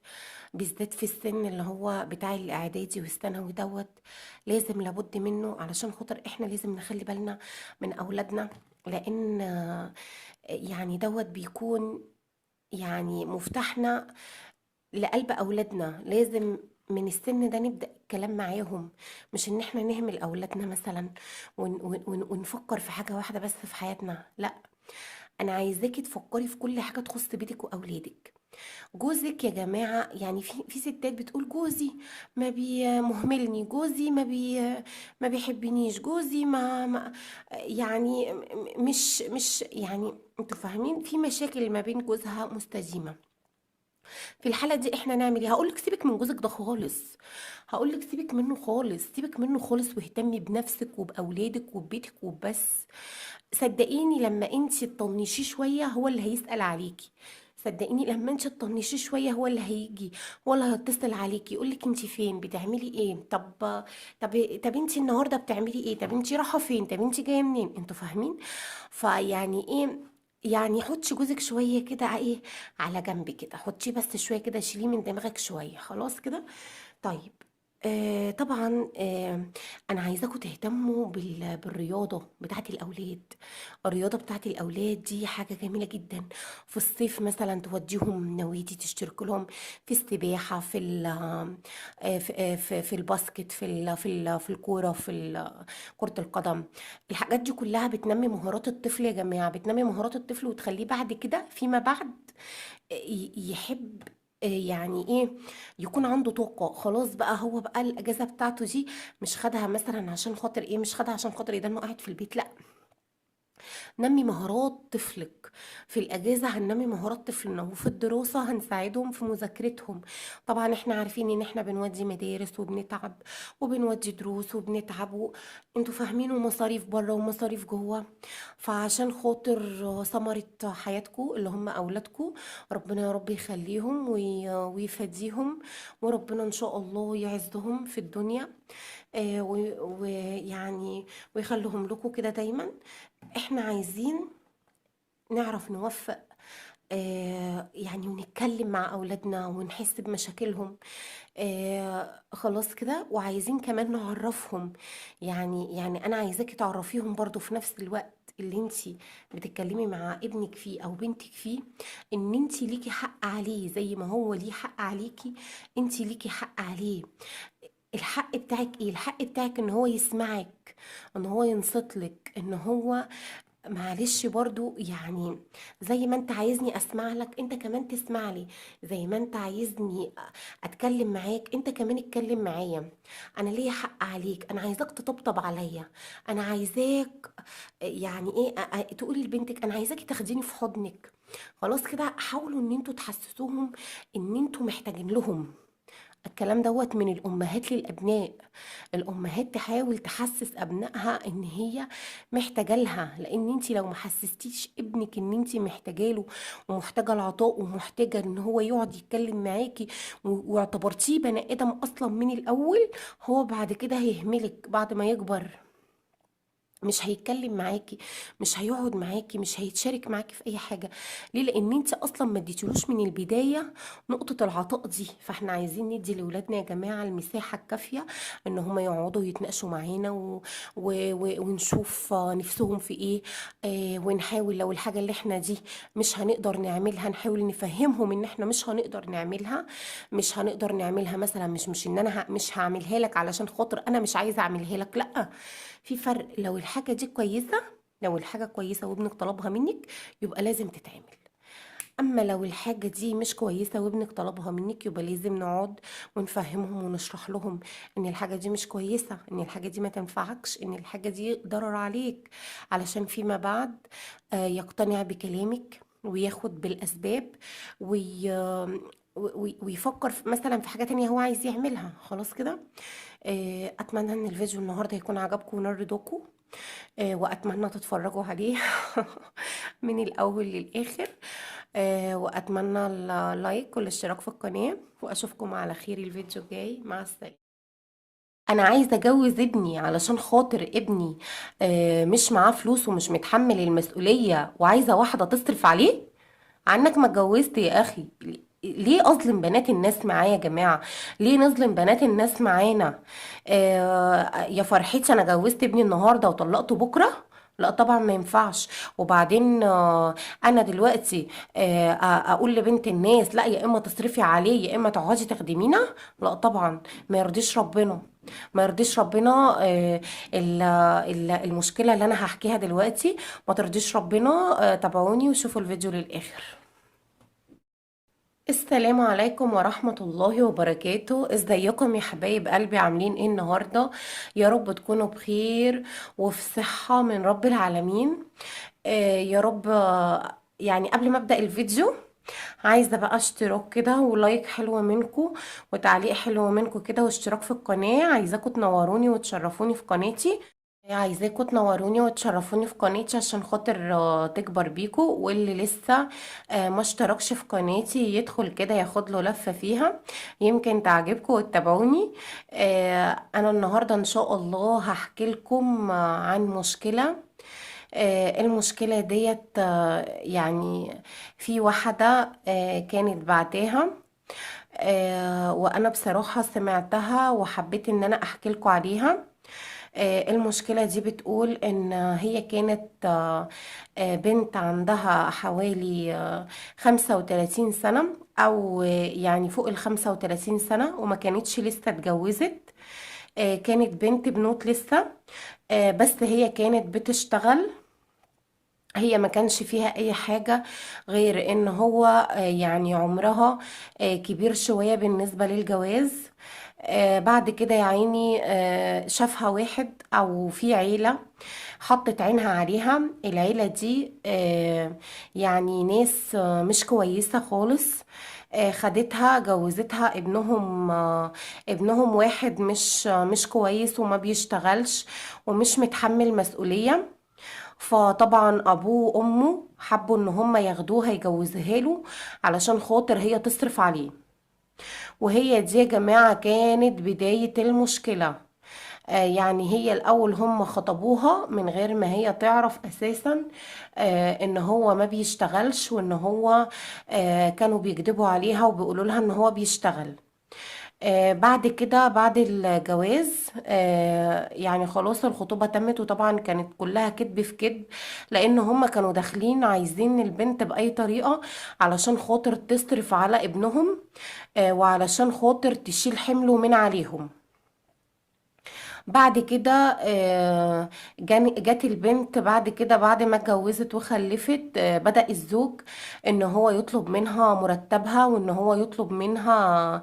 بالذات في السن اللي هو بتاع الإعدادي والثانوي دوت لازم لابد منه، علشان خاطر احنا لازم نخلي بالنا من أولادنا. لأن يعني دوت بيكون يعني مفتاحنا لقلب أولادنا. لازم من السن ده نبدأ الكلام معاهم، مش ان احنا نهمل أولادنا مثلا ونفكر في حاجة واحدة بس في حياتنا، لا. انا عايزاكي تفكري في كل حاجة تخص بيتك وأولادك. جوزك يا جماعة، يعني في ستات بتقول جوزي ما مهملني، جوزي ما بيحبنيش، جوزي ما يعني مش يعني انتوا فاهمين، في مشاكل ما بين جوزها مستديمة. في الحالة دي احنا نعمل ايه؟ هقولك سيبك من جوزك ده خالص، هقولك سيبك منه خالص، سيبك منه خالص، واهتمي بنفسك وبأولادك وببيتك وبس. صدقيني لما انت تطنشيه شوية هو اللي هيسأل عليكي، صدقيني لما انت تطنشيه شوية هو اللي هيجي، هو اللي هيتصل عليكي يقولك انت فين، بتعملي ايه، طب انت النهارده بتعملي ايه، طب انت رايحة فين، طب انت جاية منين، انتوا فاهمين؟ فيعني ايه، يعني حطي جوزك شويه كده ايه على جنب كده، حطيه بس شويه كده، شيليه من دماغك شويه، خلاص كده. طيب، طبعا انا عايزاكم تهتموا بالرياضه بتاعت الاولاد. الرياضه بتاعت الاولاد دي حاجه جميله جدا. في الصيف مثلا توديهم نوادي، تشترك لهم في السباحه، في في الباسكت، في الكوره، كره القدم. الحاجات دي كلها بتنمي مهارات الطفل يا جماعه، بتنمي مهارات الطفل وتخليه بعد كده فيما بعد يحب، يعني ايه، يكون عنده طاقة. خلاص بقى، هو بقى الأجازة بتاعته دي مش خدها مثلا عشان خاطر ايه، مش خدها عشان خاطر ايه، ده انه قاعد في البيت، لا. نمي مهارات طفلك في الأجازة، هننمي مهارات طفلنا، وفي الدراسة هنساعدهم في مذاكرتهم. طبعا احنا عارفين ان احنا بنودي مدارس وبنتعب، وبنودي دروس وبنتعب انتوا فاهمين، ومصاريف بره ومصاريف جوه. فعشان خاطر ثمرة حياتكم اللي هم أولادكم، ربنا يا رب يخليهم ويفديهم، وربنا إن شاء الله يعزهم في الدنيا، ويعني ويخليهم لكم كده دايما. احنا عايزين نعرف نوفق، يعني ونتكلم مع أولادنا ونحس بمشاكلهم، خلاص كده. وعايزين كمان نعرفهم، يعني أنا عايزاكي تعرفيهم برضو في نفس الوقت اللي انتي بتتكلمي مع ابنك فيه أو بنتك فيه، ان انتي ليكي حق عليه زي ما هو ليه حق عليكي، انتي ليكي حق عليه. الحق بتاعك ايه؟ الحق بتاعك ان هو يسمعك، ان هو ينصت لك، ان هو معلش برضو يعني زي ما انت عايزني اسمع لك انت كمان تسمع لي، زي ما انت عايزني اتكلم معاك انت كمان اتكلم معايا. انا ليا حق عليك، انا عايزاك تطبطب عليا، انا عايزاك يعني ايه تقولي لبنتك انا عايزاكي تاخديني في حضنك. خلاص كده، حاولوا ان انتوا تحسسوهم ان انتوا محتاجين لهم. الكلام دوت من الأمهات للأبناء. الأمهات تحاول تحسس أبنائها إن هي محتاجة لها، لأن انتي لو ما حسستيش ابنك إن انتي محتاجة له، ومحتاجة العطاء، ومحتاجة إن هو يقعد يتكلم معاكي، واعتبرتيه بني آدم أصلا من الأول، هو بعد كده هيهملك بعد ما يكبر، مش هيتكلم معاكي، مش هيقعد معاكي، مش هيتشارك معاكي في اي حاجه. ليه؟ لان انت اصلا ما اديتيلوش من البدايه نقطه العطاء دي. فاحنا عايزين ندي لاولادنا يا جماعه المساحه الكافيه ان هم يقعدوا يتناقشوا معانا ونشوف نفسهم في ايه، ونحاول لو الحاجه اللي احنا دي مش هنقدر نعملها، نحاول نفهمهم ان احنا مش هنقدر نعملها. مش هنقدر نعملها مثلا، مش ان انا مش هعملها لك علشان خاطر انا مش عايزه اعملها لك، لا. في فرق، لو الحاجة دي كويسة، لو الحاجة كويسة وابنك طلبها منك يبقى لازم تتعمل. اما لو الحاجة دي مش كويسة وابنك طلبها منك، يبقى لازم نقعد ونفهمهم ونشرح لهم ان الحاجة دي مش كويسة، ان الحاجة دي ما تنفعكش، ان الحاجة دي ضرر عليك، علشان فيما بعد يقتنع بكلامك وياخد بالاسباب، وي ويفكر مثلا في حاجة تانية هو عايز يعملها. خلاص كده. اتمنى ان الفيديو النهارده يكون عجبكم ونال رضاكم، واتمنى تتفرجوا عليه من الاول للاخر، واتمنى اللايك والاشتراك في القناه، واشوفكم على خير الفيديو الجاي. مع السلامه. انا عايزه اجوز ابني علشان خاطر ابني مش معاه فلوس ومش متحمل المسؤوليه، وعايزه واحده تصرف عليه. عنك ما اتجوزت يا اخي. ليه اظلم بنات الناس معايا يا جماعه؟ ليه نظلم بنات الناس معانا؟ يا فرحتي انا جوزت ابني النهارده وطلقته بكره؟ لا طبعا ما ينفعش. وبعدين انا دلوقتي اقول لبنت الناس لا، يا اما تصرفي عليه يا اما تقعدي تخدمينا؟ لا طبعا، ما يرضيش ربنا، ما يرضيش ربنا. المشكله اللي انا هحكيها دلوقتي ما ترضيش ربنا. تابعوني وشوفوا الفيديو للاخر. السلام عليكم ورحمة الله وبركاته. ازيكم يا حبايب قلبي؟ عاملين ايه النهاردة؟ يا رب تكونوا بخير وفي صحة من رب العالمين. يا رب. يعني قبل ما ابدأ الفيديو عايزة بقى اشتراك كده ولايك حلو منكم وتعليق حلو منكم كده واشتراك في القناة. عايزاكم تنوروني وتشرفوني في قناتي. عايزاكم تنوروني وتشرفوني في قناتي عشان خاطر تكبر بيكو، واللي لسه ما اشتركش في قناتي يدخل كده ياخد له لفة فيها، يمكن تعجبكم وتتابعوني. انا النهاردة ان شاء الله هحكي لكم عن مشكلة. المشكلة ديت يعني في واحدة كانت بعتاها، وانا بصراحة سمعتها وحبيت ان انا احكي لكم عليها. المشكلة دي بتقول ان هي كانت بنت عندها حوالي 35 سنة، او يعني فوق ال35 سنة، وما كانتش لسه اتجوزت. كانت بنت بنوت لسه. بس هي كانت بتشتغل. هي ما كانش فيها اي حاجة غير ان هو يعني عمرها كبير شوية بالنسبة للجواز. بعد كده يا عيني شافها واحد او في عيلة حطت عينها عليها. العيلة دي يعني ناس مش كويسة خالص. خدتها جوزتها ابنهم واحد مش كويس وما بيشتغلش ومش متحمل مسؤولية. فطبعا ابوه وامه حبوا ان هم ياخدوها يجوزوها له علشان خاطر هي تصرف عليه. وهي دي يا جماعة كانت بداية المشكلة. يعني هي الاول هم خطبوها من غير ما هي تعرف اساسا ان هو ما بيشتغلش، وان هو كانوا بيكذبوا عليها وبيقولوا لها ان هو بيشتغل. بعد كده بعد الجواز يعني خلاص الخطوبة تمت، وطبعا كانت كلها كذب في كذب، لان هم كانوا داخلين عايزين البنت بأي طريقة علشان خاطر تصرف على ابنهم، وعلشان خاطر تشيل حمله من عليهم. بعد كده جت البنت بعد كده بعد ما اتجوزت وخلفت. بدأ الزوج ان هو يطلب منها مرتبها، وان هو يطلب منها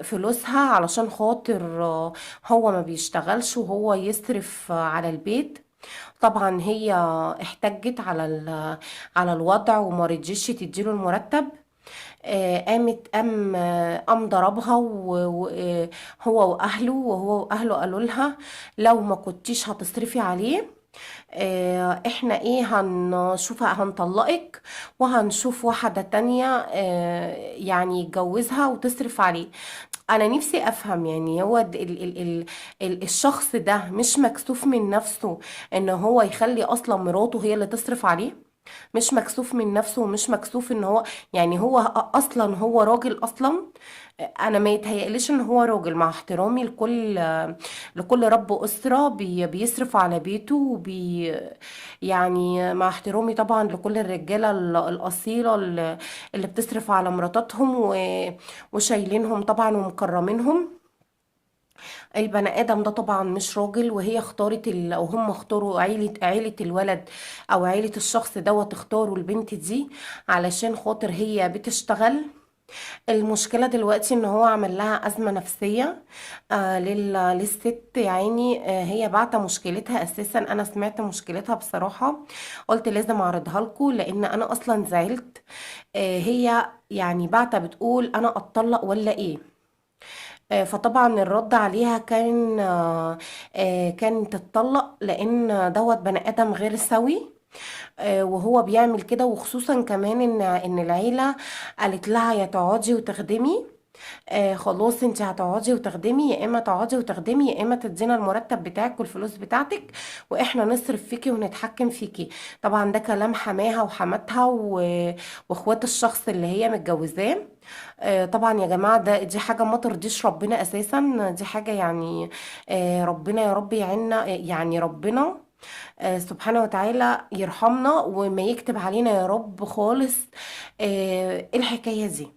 فلوسها علشان خاطر هو ما بيشتغلش وهو يصرف على البيت. طبعا هي احتجت على الوضع وما رضيتش تديله المرتب. قام ضربها وهو واهله قالوا لها لو ما كنتيش هتصرفي عليه احنا ايه هنطلقك وهنشوف واحدة تانية يعني يتجوزها وتصرف عليه. انا نفسي افهم، يعني هو الشخص ده مش مكسوف من نفسه ان هو يخلي اصلا مراته هي اللي تصرف عليه؟ مش مكسوف من نفسه ومش مكسوف ان هو، يعني هو اصلا هو راجل اصلا. انا ما يتهيأليش ان هو راجل، مع احترامي لكل رب اسره بيصرف على بيته يعني مع احترامي طبعا لكل الرجاله الاصيله اللي بتصرف على مراتاتهم وشايلينهم طبعا ومكرمينهم. البني ادم ده طبعا مش راجل، وهي اختارت او هم اختاروا عيلة الولد او عيلة الشخص دوت، اختاروا البنت دي علشان خاطر هي بتشتغل. المشكلة دلوقتي ان هو عمل لها ازمة نفسية للست يعني. هي بعت مشكلتها اساسا، انا سمعت مشكلتها بصراحة قلت لازم اعرضها لكم لان انا اصلا زعلت. هي يعني بعتها بتقول انا اتطلق ولا ايه. فطبعا الرد عليها كان تتطلق لان دوت بني ادم غير سوي. وهو بيعمل كده، وخصوصا كمان ان العيله قالت لها يا تقعدي وتخدمي. خلاص انت هتقعدي وتخدمي، يا اما تقعدي وتخدمي يا اما تدينا المرتب بتاعك والفلوس بتاعتك واحنا نصرف فيكي ونتحكم فيكي. طبعا ده كلام حماها وحماتها واخوات الشخص اللي هي متجوزاه. طبعا يا جماعة دي حاجة ما ترضيش ربنا اساسا. دي حاجة يعني ربنا يا رب يعيننا، يعني ربنا سبحانه وتعالى يرحمنا وما يكتب علينا يا رب خالص. الحكاية دي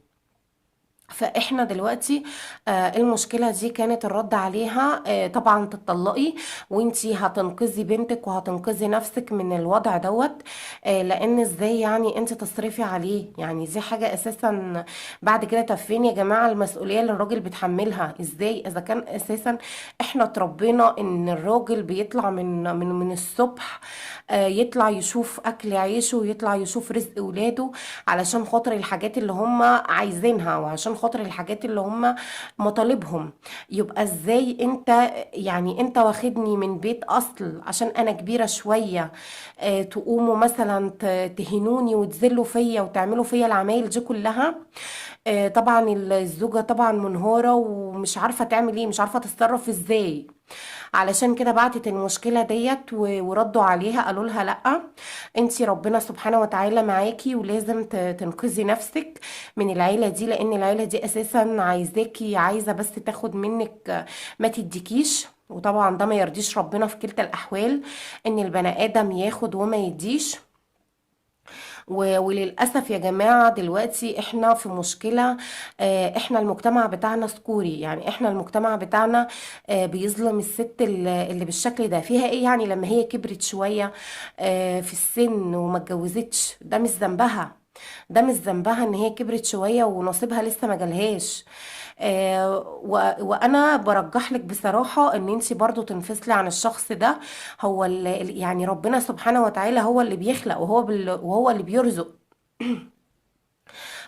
فاحنا دلوقتي المشكله دي كانت الرد عليها طبعا تطلقي، وانتي هتنقذي بنتك وهتنقذي نفسك من الوضع دوت. لان ازاي يعني انت تصرفي عليه؟ يعني دي حاجه اساسا بعد كده. طب فين يا جماعه المسؤوليه اللي الراجل بيتحملها؟ ازاي اذا كان اساسا احنا اتربينا ان الراجل بيطلع من الصبح يطلع يشوف اكل عيشه ويطلع يشوف رزق ولاده علشان خاطر الحاجات اللي هم عايزينها وعشان خاطر الحاجات اللي هم مطالبهم. يبقى ازاي انت يعني انت واخدني من بيت اصل عشان انا كبيرة شوية، تقوموا مثلا تهنوني وتذلوا فيا وتعملوا فيا العمايل دي كلها؟ طبعا الزوجة طبعا منهارة ومش عارفة تعمل ايه، مش عارفة تتصرف ازاي. علشان كده بعتت المشكلة ديت وردوا عليها قالوا لها لأ، انتي ربنا سبحانه وتعالى معاكي ولازم تنقذي نفسك من العيلة دي، لان العيلة دي اساسا عايزاكي، عايزة بس تاخد منك ما تديكيش. وطبعا ده ما يرضيش ربنا في كلتا الاحوال، ان البني ادم ياخد وما يديش. وللأسف يا جماعة دلوقتي احنا في مشكلة. احنا المجتمع بتاعنا ذكوري، يعني احنا المجتمع بتاعنا بيظلم الست اللي بالشكل ده. فيها ايه يعني لما هي كبرت شوية في السن وما اتجوزتش؟ ده مش ذنبها، ده مش ذنبها ان هي كبرت شوية ونصيبها لسه ما جالهاش. وانا برجح لك بصراحة ان انت برضو تنفصلي عن الشخص ده. هو يعني ربنا سبحانه وتعالى هو اللي بيخلق وهو اللي بيرزق.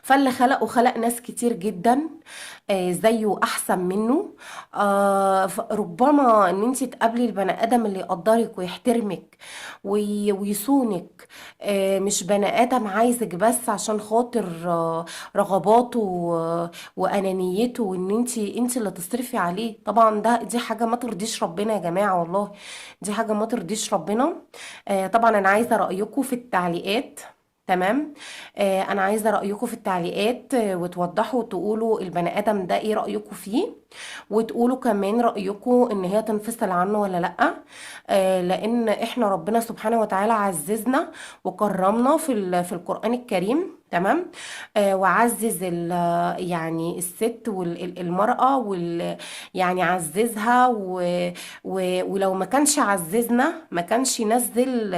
فاللي خلقه خلق ناس كتير جدا زيه احسن منه. ربما ان انت تقابلي البني ادم اللي يقدرك ويحترمك ويصونك، مش بني ادم عايزك بس عشان خاطر رغباته وانانيته، وان انت اللي تصرفي عليه. طبعا دي حاجه ما ترضيش ربنا يا جماعه، والله دي حاجه ما ترضيش ربنا. طبعا انا عايزه رايكم في التعليقات. تمام. انا عايزه رايكم في التعليقات، وتوضحوا وتقولوا البني ادم ده ايه رايكم فيه، وتقولوا كمان رايكم ان هي تنفصل عنه ولا لا. لان احنا ربنا سبحانه وتعالى عززنا وكرمنا في القران الكريم. تمام. وعزز يعني الست والمراه يعني عززها ولو ما كانش عززنا ما كانش ينزل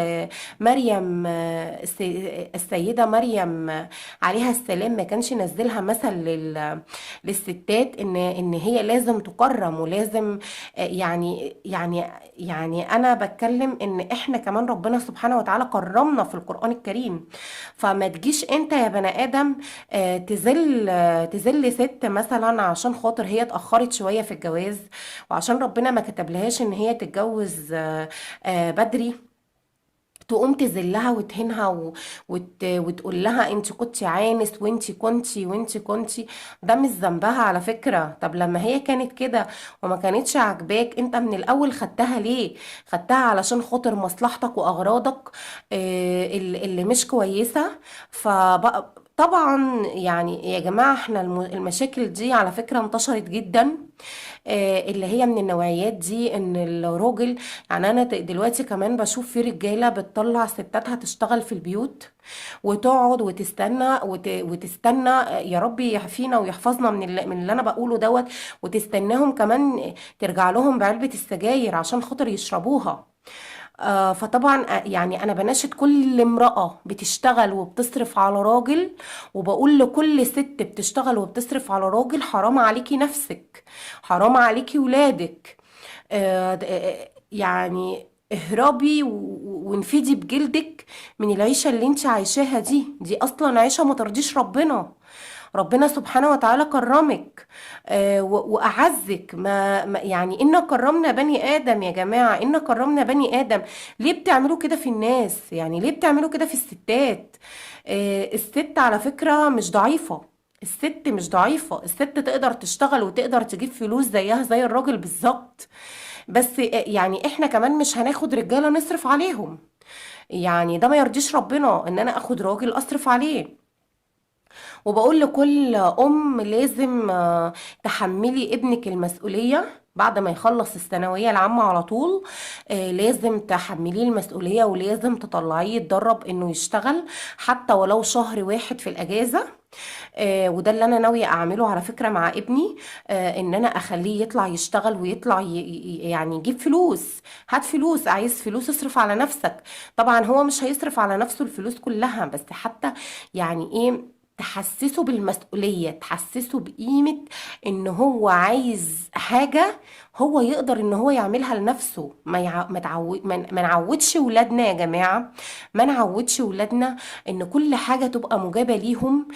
مريم السيدة مريم عليها السلام، ما كانش ينزلها مثل للستات ان هي لازم تكرم ولازم يعني انا بتكلم ان احنا كمان ربنا سبحانه وتعالى كرمنا في القرآن الكريم. فما تجيش انت يا بني ادم تذل ست مثلا عشان خاطر هي اتأخرت شوية في الجواز، وعشان ربنا ما كتبلهاش ان هي تتجوز بدري، تقوم تذلها وتهينها وتقول لها انت كنتي عانس وانت كنتي. ده مش ذنبها على فكرة. طب لما هي كانت كده وما كانتش عاجباك، انت من الاول خدتها ليه؟ خدتها علشان خاطر مصلحتك واغراضك اللي مش كويسة. فبقى طبعا يعني يا جماعة احنا المشاكل دي على فكرة انتشرت جدا. اللي هي من النوعيات دي ان الراجل، يعني انا دلوقتي كمان بشوف في رجاله بتطلع ستاتها تشتغل في البيوت وتقعد وتستنى وتستنى يا رب يعافينا ويحفظنا من اللي انا بقوله دوت، وتستناهم كمان ترجع لهم بعلبه السجاير عشان خاطر يشربوها. فطبعا يعني انا بناشد كل امرأة بتشتغل وبتصرف على راجل، وبقول لكل ست بتشتغل وبتصرف على راجل: حرام عليكي نفسك، حرام عليكي ولادك. يعني اهربي وانفدي بجلدك من العيشة اللي انت عايشاها دي اصلا عيشة ما ترضيش ربنا. ربنا سبحانه وتعالى كرمك وأعزك. يعني إنا كرمنا بني آدم يا جماعة، إنا كرمنا بني آدم. ليه بتعملوا كده في الناس؟ يعني ليه بتعملوا كده في الستات؟ الست على فكرة مش ضعيفة، الست مش ضعيفة، الست تقدر تشتغل وتقدر تجيب فلوس زيها زي الراجل بالظبط. بس يعني احنا كمان مش هناخد رجالة نصرف عليهم. يعني ده ما يرضيش ربنا ان انا اخد راجل اصرف عليه. وبقول لكل ام لازم تحملي ابنك المسؤوليه بعد ما يخلص الثانويه العامه على طول. لازم تحمليه المسؤوليه، ولازم تطلعيه يتدرب انه يشتغل حتى ولو شهر واحد في الاجازه. وده اللي انا ناويه اعمله على فكره مع ابني. ان انا اخليه يطلع يشتغل ويطلع يعني يجيب فلوس. هات فلوس، عايز فلوس اصرف على نفسك. طبعا هو مش هيصرف على نفسه الفلوس كلها، بس حتى يعني ايه، تحسسه بالمسؤولية، تحسسه بقيمة ان هو عايز حاجة هو يقدر ان هو يعملها لنفسه. ما نعودش ولادنا يا جماعة، ما نعودش ولادنا ان كل حاجة تبقى مجابة ليهم.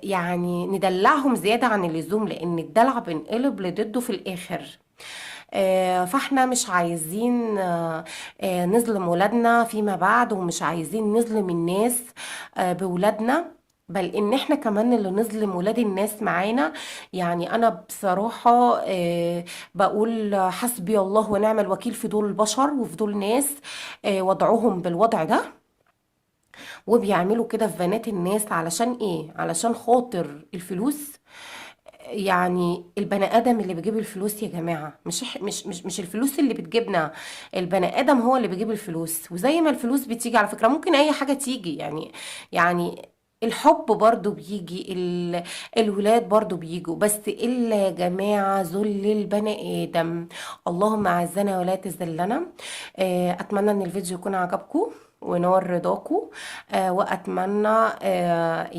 يعني ندلعهم زيادة عن اللزوم، لان الدلع بنقلب لضده في الاخر. فاحنا مش عايزين نظلم ولادنا فيما بعد، ومش عايزين نظلم الناس بولادنا، بل ان احنا كمان اللي نظلم ولاد الناس معانا. يعني انا بصراحة بقول حسبي الله ونعم الوكيل في دول البشر وفي دول ناس وضعهم بالوضع ده، وبيعملوا كده في بنات الناس. علشان ايه؟ علشان خاطر الفلوس. يعني البني ادم اللي بيجيب الفلوس يا جماعه، مش الفلوس اللي بتجيبنا. البني ادم هو اللي بيجيب الفلوس. وزي ما الفلوس بتيجي على فكره، ممكن اي حاجه تيجي يعني الحب برضو بيجي، الولاد برضو بيجوا، بس إلا يا جماعة ذل البني آدم. اللهم أعزنا ولا تذلنا. أتمنى أن الفيديو يكون عجبكم ونور رضاكم. وأتمنى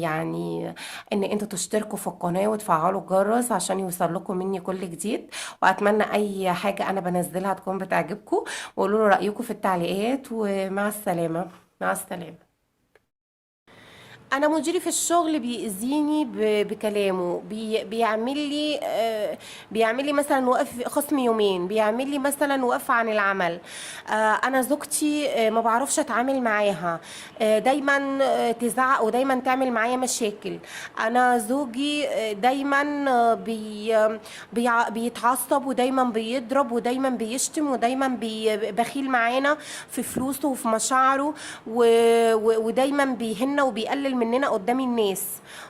يعني ان انتوا تشتركوا في القناة وتفعلوا الجرس عشان يوصل لكم مني كل جديد. واتمنى اي حاجة انا بنزلها تكون بتعجبكم، وقولوا له رأيكم في التعليقات. ومع السلامة. مع السلامة. انا مديري في الشغل بيأذيني بكلامه، بيعمل لي بيعمل لي مثلا وقف خصم يومين، بيعمل لي مثلا وقف عن العمل. انا زوجتي ما بعرفش اتعامل معاها. دايما تزعق ودايما تعمل معايا مشاكل. انا زوجي دايما بيتعصب، ودايما بيضرب، ودايما بيشتم، ودايما بخيل معانا في فلوسه وفي مشاعره، ودايما بيهنا وبيقلل مننا قدام الناس.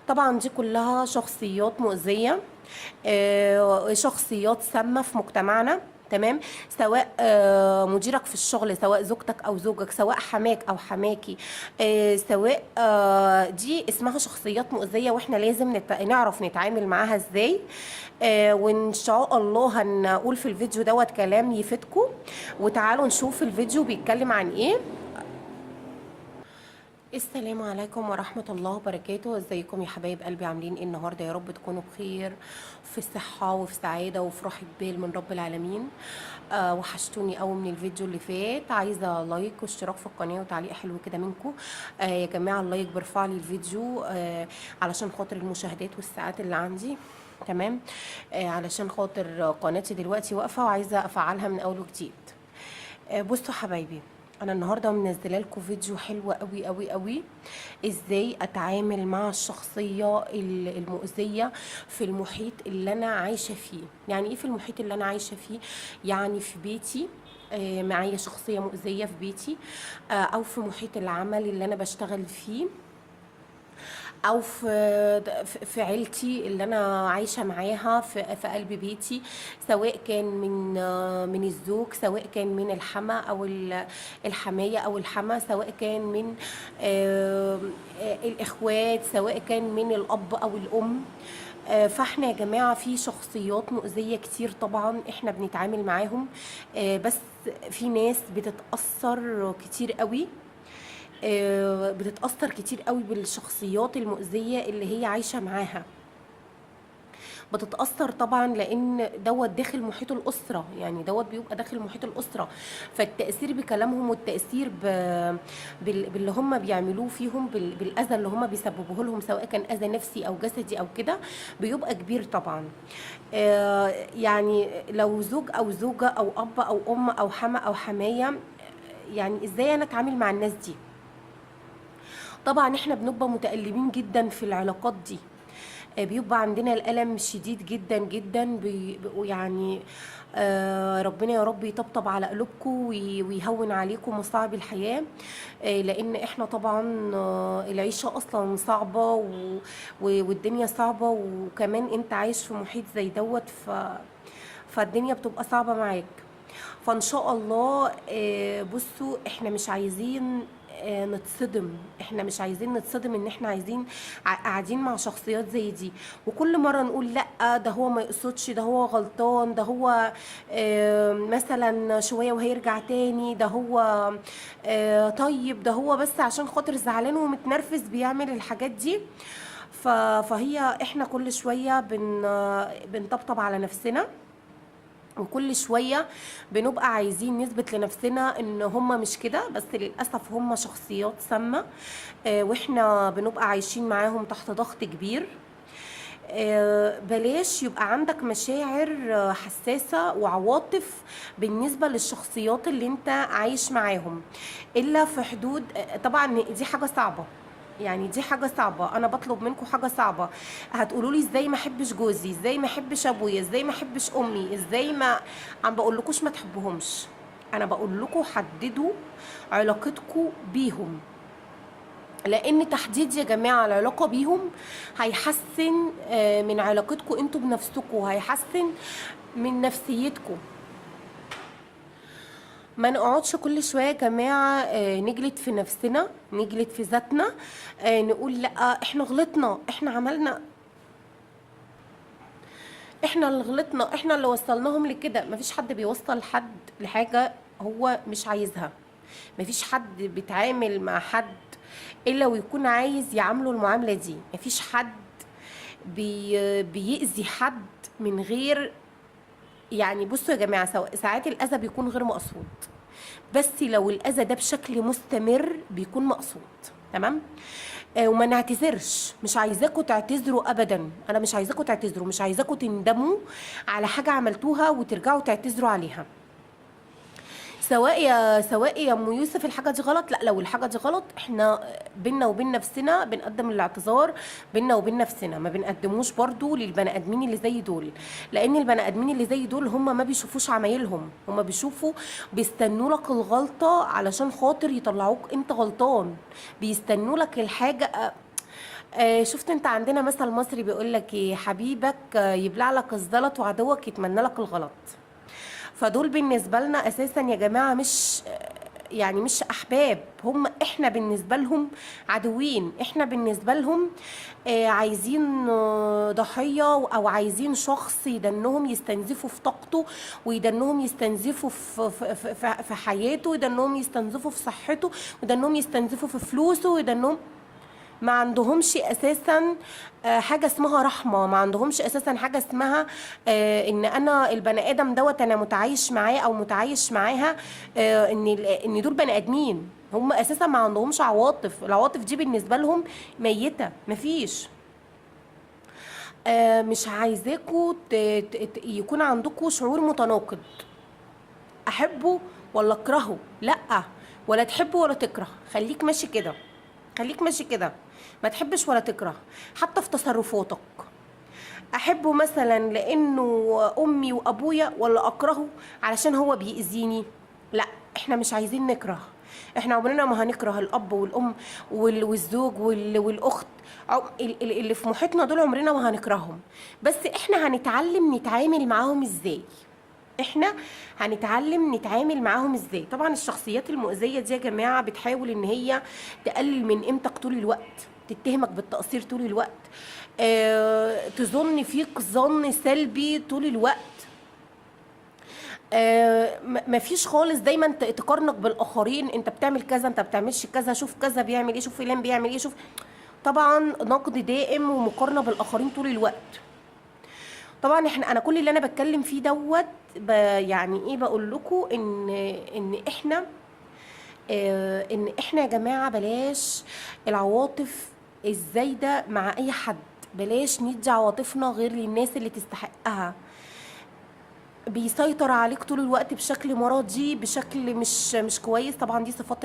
طبعا دي كلها شخصيات مؤذية، شخصيات سامة في مجتمعنا. تمام. سواء مديرك في الشغل، سواء زوجتك او زوجك، سواء حماك او حماكي، سواء دي اسمها شخصيات مؤذية، واحنا لازم نعرف نتعامل معاها ازاي. وان شاء الله هنقول في الفيديو دوت كلام يفيدكم. وتعالوا نشوف الفيديو بيتكلم عن ايه. السلام عليكم ورحمة الله وبركاته. ازيكم يا حبايب قلبي؟ عاملين ايه النهاردة؟ يا رب تكونوا بخير، في صحة وفي سعادة وفي راحة بال من رب العالمين. وحشتوني قوي من الفيديو اللي فات. عايزة لايك واشتراك في القناة وتعليق حلو كده منكم. يا جماعة اللايك بيرفع لي الفيديو علشان خاطر المشاهدات والساعات اللي عندي. تمام. علشان خاطر قناتي دلوقتي واقفة وعايزة افعلها من اول وجديد. بصوا حبايبي، انا النهارده منزله لكم فيديو حلو قوي قوي قوي، ازاي اتعامل مع الشخصيه المؤذيه في المحيط اللي انا عايشه فيه. يعني ايه في المحيط اللي انا عايشه فيه؟ يعني في بيتي معايا شخصيه مؤذيه في بيتي، او في محيط العمل اللي انا بشتغل فيه، او في عيلتي اللي انا عايشه معاها في قلب بيتي، سواء كان من الزوج، سواء كان من الحما او الحمايه او الحما، سواء كان من الاخوات، سواء كان من الاب او الام. فاحنا يا جماعه في شخصيات مؤذيه كتير طبعا احنا بنتعامل معاهم. بس في ناس بتتاثر كتير قوي، بتتأثر كتير قوي بالشخصيات المؤذية اللي هي عايشة معاها. بتتأثر طبعا لأن دوت داخل محيط الأسرة، يعني دوت بيبقى داخل محيط الأسرة. فالتأثير بكلامهم والتأثير باللي هم بيعملوه فيهم، بالأذى اللي هم بيسببوه لهم، سواء كان أذى نفسي أو جسدي أو كده، بيبقى كبير طبعا. يعني لو زوج أو زوجة أو أب أو أم أو حما أو حماية، يعني إزاي أنا أتعامل مع الناس دي؟ طبعا احنا بنبقى متألمين جدا في العلاقات دي. بيبقى عندنا الألم شديد جدا جدا، يعني ربنا يا رب يطبطب على قلوبكم ويهون عليكم مصاعب الحياة. لأن احنا طبعا العيشة أصلا صعبة والدنيا صعبة، وكمان انت عايش في محيط زي دوت، فالدنيا بتبقى صعبة معاك. فان شاء الله بصوا احنا مش عايزين نتصدم، احنا مش عايزين نتصدم ان احنا عايزين قاعدين مع شخصيات زي دي، وكل مرة نقول لا ده هو ما يقصدش، ده هو غلطان، ده هو مثلا شوية وهيرجع تاني، ده هو طيب، ده هو بس عشان خاطر زعلان ومتنرفز بيعمل الحاجات دي. فهي احنا كل شوية بنطبطب على نفسنا، وكل شوية بنبقى عايزين نثبت لنفسنا ان هما مش كده، بس للأسف هما شخصيات سامة، واحنا بنبقى عايشين معاهم تحت ضغط كبير. بلاش يبقى عندك مشاعر حساسة وعواطف بالنسبة للشخصيات اللي انت عايش معاهم، الا في حدود طبعا دي حاجة صعبة، يعني دي حاجة صعبة، انا بطلب منكم حاجة صعبة. هتقولوا لي ازاي ما احبش جوزي، ازاي ما احبش ابويا، ازاي ما احبش امي، ازاي ما عم بقول لكوش ما تحبوهمش، انا بقول لكم حددوا علاقتكم بيهم، لان تحديد يا جماعه العلاقه بيهم هيحسن من علاقتكم انتوا بنفسكم، هيحسن من نفسيتكم. ما نقعدش كل شويه يا جماعه نجلد في نفسنا، نجلد في ذاتنا، نقول لا احنا غلطنا، احنا عملنا، احنا اللي غلطنا، احنا اللي وصلناهم لكده. مفيش حد بيوصل حد لحاجه هو مش عايزها، مفيش حد بيتعامل مع حد الا ويكون عايز يعامله المعامله دي، مفيش حد بيأذي حد من غير، يعني بصوا يا جماعه ساعات الاذى بيكون غير مقصود، بس لو الاذى ده بشكل مستمر بيكون مقصود. تمام. وما نعتذرش، مش عايزاكم تعتذروا ابدا، انا مش عايزاكم تعتذروا، مش عايزاكم تندموا على حاجه عملتوها وترجعوا تعتذروا عليها. سواء يا ام يوسف الحاجه دي غلط، لا لو الحاجه دي غلط احنا بينا وبين نفسنا بنقدم الاعتذار، بينا وبين نفسنا، ما بنقدموش برضو للبني ادمين اللي زي دول، لان البني ادمين اللي زي دول هم ما بيشوفوش عمايلهم، هم بيشوفوا، بيستنوا لك الغلطه علشان خاطر يطلعوك انت غلطان، بيستنوا لك الحاجه. شفت انت عندنا مثل مصري بيقول لك ايه، حبيبك يبلع لك الزلط وعدوك يتمنى لك الغلط. فدول بالنسبة لنا أساسا يا جماعة مش، يعني مش أحباب، هم إحنا بالنسبة لهم عدوين، إحنا بالنسبة لهم عايزين ضحية، أو عايزين شخص يدنهم يستنزفوا في طاقته، ويدنهم يستنزفوا في حياته، ويدنهم يستنزفوا في صحته، ويدنهم يستنزفوا في فلوسه، ويدنهم ما عندهمش اساسا حاجه اسمها رحمه، ما عندهمش اساسا حاجه اسمها ان انا البني ادم دوت انا متعايش معاه او متعايش معاها، ان دول بني ادمين، هم اساسا ما عندهمش عواطف، العواطف دي بالنسبه لهم ميته، مفيش. مش عايزاكوا يكون عندكوا شعور متناقض، احبه ولا اكرهه، لا، ولا تحبه ولا تكره، خليك ماشي كده، خليك ماشي كده، ما تحبش ولا تكره، حتى في تصرفاتك. احبه مثلا لانه امي وابويا، ولا اكرهه علشان هو بيأذيني؟ لا، احنا مش عايزين نكره، احنا عمرنا ما هنكره الاب والام والزوج والاخت اللي في محيطنا دول، عمرنا ما هنكرههم، بس احنا هنتعلم نتعامل معاهم ازاي، احنا هنتعلم نتعامل معاهم ازاي. طبعا الشخصيات المؤذية دي يا جماعة بتحاول ان هي تقلل من قيمتك طول الوقت، تتهمك بالتقصير طول الوقت، تظن فيك ظن سلبي طول الوقت، مفيش خالص، دايما تقارنك بالاخرين، انت بتعمل كذا، انت بتعملش كذا، شوف كذا بيعمل ايه، شوف فلان بيعمل ايه، شوف. طبعا نقد دائم ومقارنة بالاخرين طول الوقت. طبعا انا كل اللي انا بتكلم فيه دوت يعني ايه، بقول لكم ان احنا يا جماعه بلاش العواطف الزايده مع اي حد، بلاش ندي عواطفنا غير للناس اللي تستحقها، بيسيطر عليك طول الوقت بشكل مرضي، بشكل مش كويس. طبعا دي صفات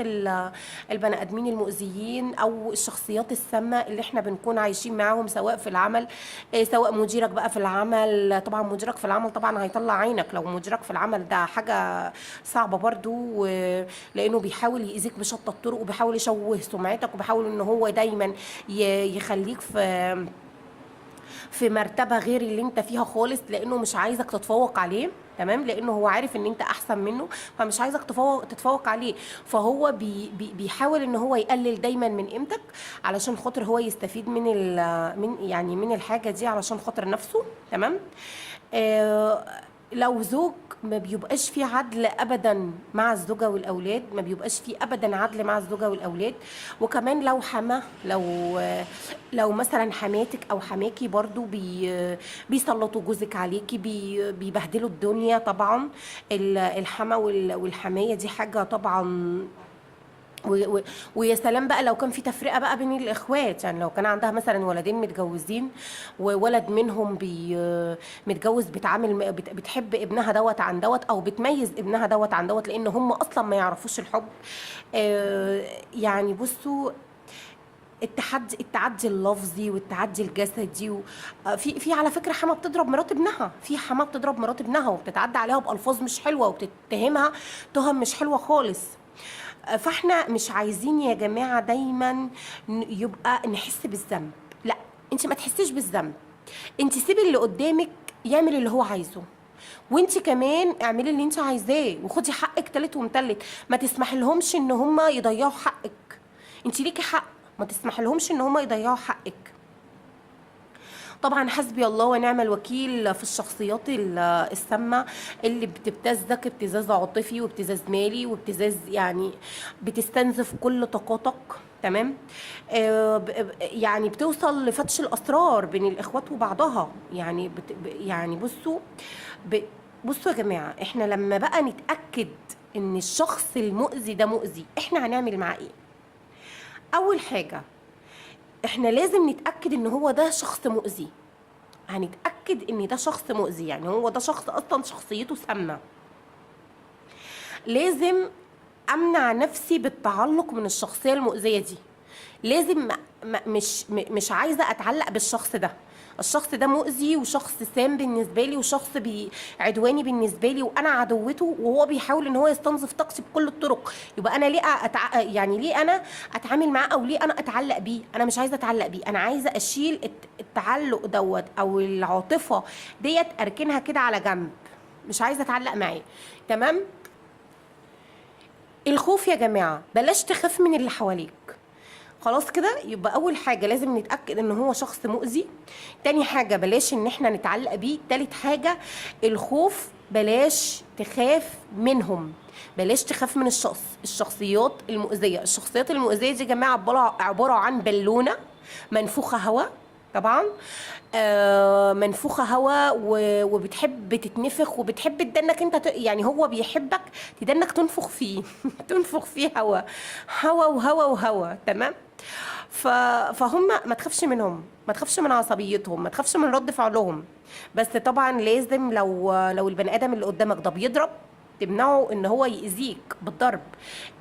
البني ادمين المؤذيين او الشخصيات السامه اللي احنا بنكون عايشين معاهم، سواء في العمل، سواء مديرك بقى في العمل. طبعا مديرك في العمل طبعا هيطلع عينك لو مديرك في العمل، ده حاجه صعبه برضو، لانه بيحاول يأذيك بشتى الطرق، وبيحاول يشوه سمعتك، وبيحاول ان هو دايما يخليك في مرتبه غير اللي انت فيها خالص، لانه مش عايزك تتفوق عليه. تمام، لانه هو عارف ان انت احسن منه، فمش عايزك تتفوق عليه. فهو بيحاول ان هو يقلل دايما من قيمتك، علشان خاطر هو يستفيد من الحاجه دي، علشان خاطر نفسه. تمام. لو زوج، ما بيبقاش فيه عدل ابدا مع الزوجه والاولاد، ما بيبقاش فيه ابدا عدل مع الزوجه والاولاد. وكمان لو حما، لو مثلا حماتك او حماكي برضو بيسلطوا جوزك عليكي، بيبهدلوا الدنيا. طبعا الحما والحمايه دي حاجه طبعا. ويا سلام بقى لو كان في تفرقه بقى بين الاخوات، يعني لو كان عندها مثلا ولدين متجوزين، وولد منهم متجوز، بتحب ابنها دوت عن دوت، او بتميز ابنها دوت عن دوت، لان هم اصلا ما يعرفوش الحب. يعني بصوا، التعدي اللفظي والتعدي الجسدي في على فكره حما بتضرب مرات ابنها، في حما بتضرب مرات ابنها وبتتعدى عليها بالفاظ مش حلوه، وبتتهمها تهم مش حلوه خالص. فاحنا مش عايزين يا جماعه دايما يبقى نحس بالذنب. لا، انت ما تحسيش بالذنب، انت سيبي اللي قدامك يعمل اللي هو عايزه، وانت كمان اعملي اللي انت عايزاه، وخدي حقك تالت ومتلت. ما تسمحي لهمش ان هم يضيعوا حقك، انت ليكي حق، ما تسمحي لهمش ان هم يضيعوا حقك. طبعا حسبي الله ونعم الوكيل في الشخصيات السامه اللي بتبتزك ابتزاز عاطفي وابتزاز مالي وابتزاز، يعني بتستنزف كل طاقاتك. تمام. يعني بتوصل لفتش الاسرار بين الاخوات وبعضها. يعني بصوا يا جماعه، احنا لما بقى نتاكد ان الشخص المؤذي ده مؤذي، احنا هنعمل معاه ايه؟ اول حاجه، احنا لازم نتاكد ان هو ده شخص مؤذي. هنتاكد ان ده شخص مؤذي، يعني هو ده شخص اصلا شخصيته سامه. لازم امنع نفسي بالتعلق من الشخصيه المؤذيه دي. لازم مش عايزه اتعلق بالشخص ده. الشخص ده مؤذي، وشخص سام بالنسبه لي، وشخص عدواني بالنسبه لي، وانا عدوته، وهو بيحاول ان هو يستنزف طاقتي بكل الطرق. يبقى انا ليه ليه انا اتعامل معاه، او ليه انا اتعلق بيه؟ انا مش عايزه اتعلق بيه، انا عايزه اشيل التعلق دوت او العاطفه ديت، اركنها كده على جنب، مش عايزه اتعلق معاه. تمام. الخوف يا جماعه، بلاش تخاف من اللي حواليك. خلاص كده، يبقى اول حاجه لازم نتاكد ان هو شخص مؤذي. تاني حاجه بلاش ان احنا نتعلق بيه. تالت حاجه الخوف، بلاش تخاف منهم، بلاش تخاف من الشخصيات المؤذيه. الشخصيات المؤذيه دي يا جماعه عباره عن بالونه منفوخه هواء. طبعا منفوخه هواء، وبتحب تتنفخ، وبتحب تدنك انت، يعني هو بيحبك تدنك تنفخ فيه تنفخ فيه هواء وهواء وهواء. تمام. فهم ما تخافش منهم، ما تخافش من عصبيتهم، ما تخافش من رد فعلهم. بس طبعا لازم لو البني ادم اللي قدامك ده بيضرب، تمنعه ان هو يأذيك بالضرب.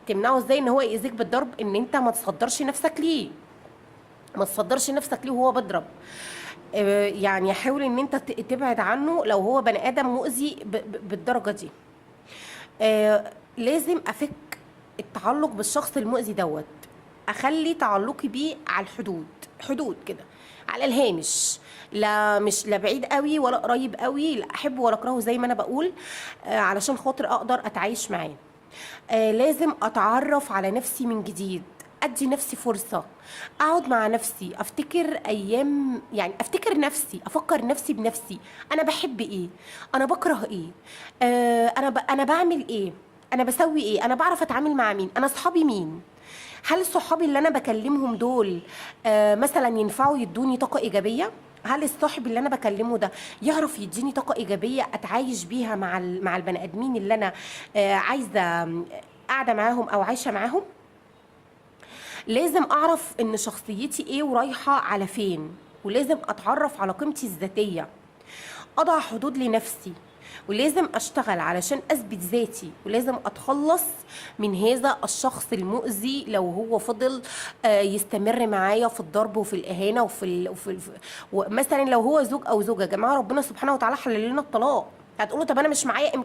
تمنعه ازاي ان هو يأذيك بالضرب؟ ان انت ما تصدرش نفسك ليه، ما تصدرش نفسك ليه وهو بيضرب. يعني حاول ان انت تبعد عنه لو هو بني ادم مؤذي بالدرجه دي. لازم افك التعلق بالشخص المؤذي دوت، اخلي تعلقي بيه على حدود كده، على الهامش. مش لا بعيد قوي ولا قريب قوي، لا احبه ولا اكرهه، زي ما انا بقول، علشان خاطر اقدر اتعايش معاه. لازم اتعرف على نفسي من جديد، ادي نفسي فرصه، اقعد مع نفسي، افتكر ايام، يعني افتكر نفسي، افكر نفسي بنفسي. انا بحب ايه؟ انا بكره ايه؟ انا بعمل ايه؟ انا بسوي ايه؟ انا بعرف اتعامل مع مين؟ انا صحابي مين؟ هل صحابي اللي انا بكلمهم دول مثلا ينفعوا يدوني طاقه ايجابيه؟ هل الصاحب اللي انا بكلمه ده يعرف يديني طاقه ايجابيه اتعايش بيها مع البني ادمين اللي انا عايزه قاعده معاهم او عايشه معاهم؟ لازم اعرف ان شخصيتي ايه ورايحه على فين، ولازم اتعرف على قيمتي الذاتيه، اضع حدود لنفسي. ولازم اشتغل علشان اثبت ذاتي، ولازم اتخلص من هذا الشخص المؤذي لو هو فضل يستمر معايا في الضرب وفي الاهانه مثلا لو هو زوج او زوجه. يا جماعه ربنا سبحانه وتعالى حلل لنا الطلاق. هتقولوا طب انا مش معايا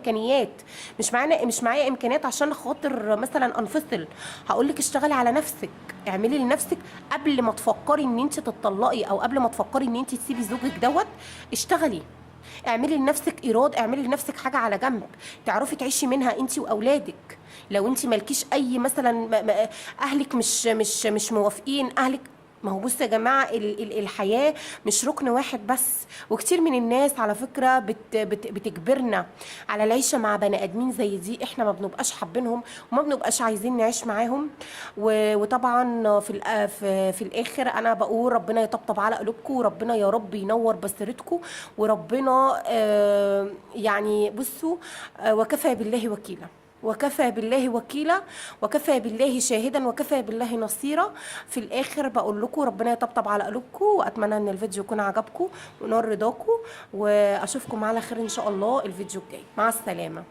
امكانيات عشان خاطر مثلا انفصل. هقول لك اشتغلي على نفسك، اعملي لنفسك قبل ما تفكري ان انت تتطلقي، او قبل ما تفكري ان انت تسيبي زوجك اشتغلي، اعملي لنفسك ايراد، اعملي لنفسك حاجه على جنب تعرفي تعيشي منها انت واولادك. لو انت مالكيش اي مثلا اهلك مش موافقين اهلك. ما هو بصوا يا جماعه الحياه مش ركن واحد بس، وكتير من الناس على فكره بتجبرنا على العيشه مع بني ادمين زي دي احنا ما بنبقاش حابينهم وما بنبقاش عايزين نعيش معاهم. وطبعا في الاخر انا بقول ربنا يطبطب على قلوبكم، وربنا يا رب ينور بصيرتكم، وربنا يعني بصوا وكفى بالله وكيلا، وكفى بالله وكيلا، وكفى بالله شاهدا، وكفى بالله نصيرا. في الاخر بقول لكم ربنا يطبطب على قلوبكم، واتمنى ان الفيديو يكون عجبكم ونال رضاكم، واشوفكم على خير ان شاء الله الفيديو الجاي. مع السلامه.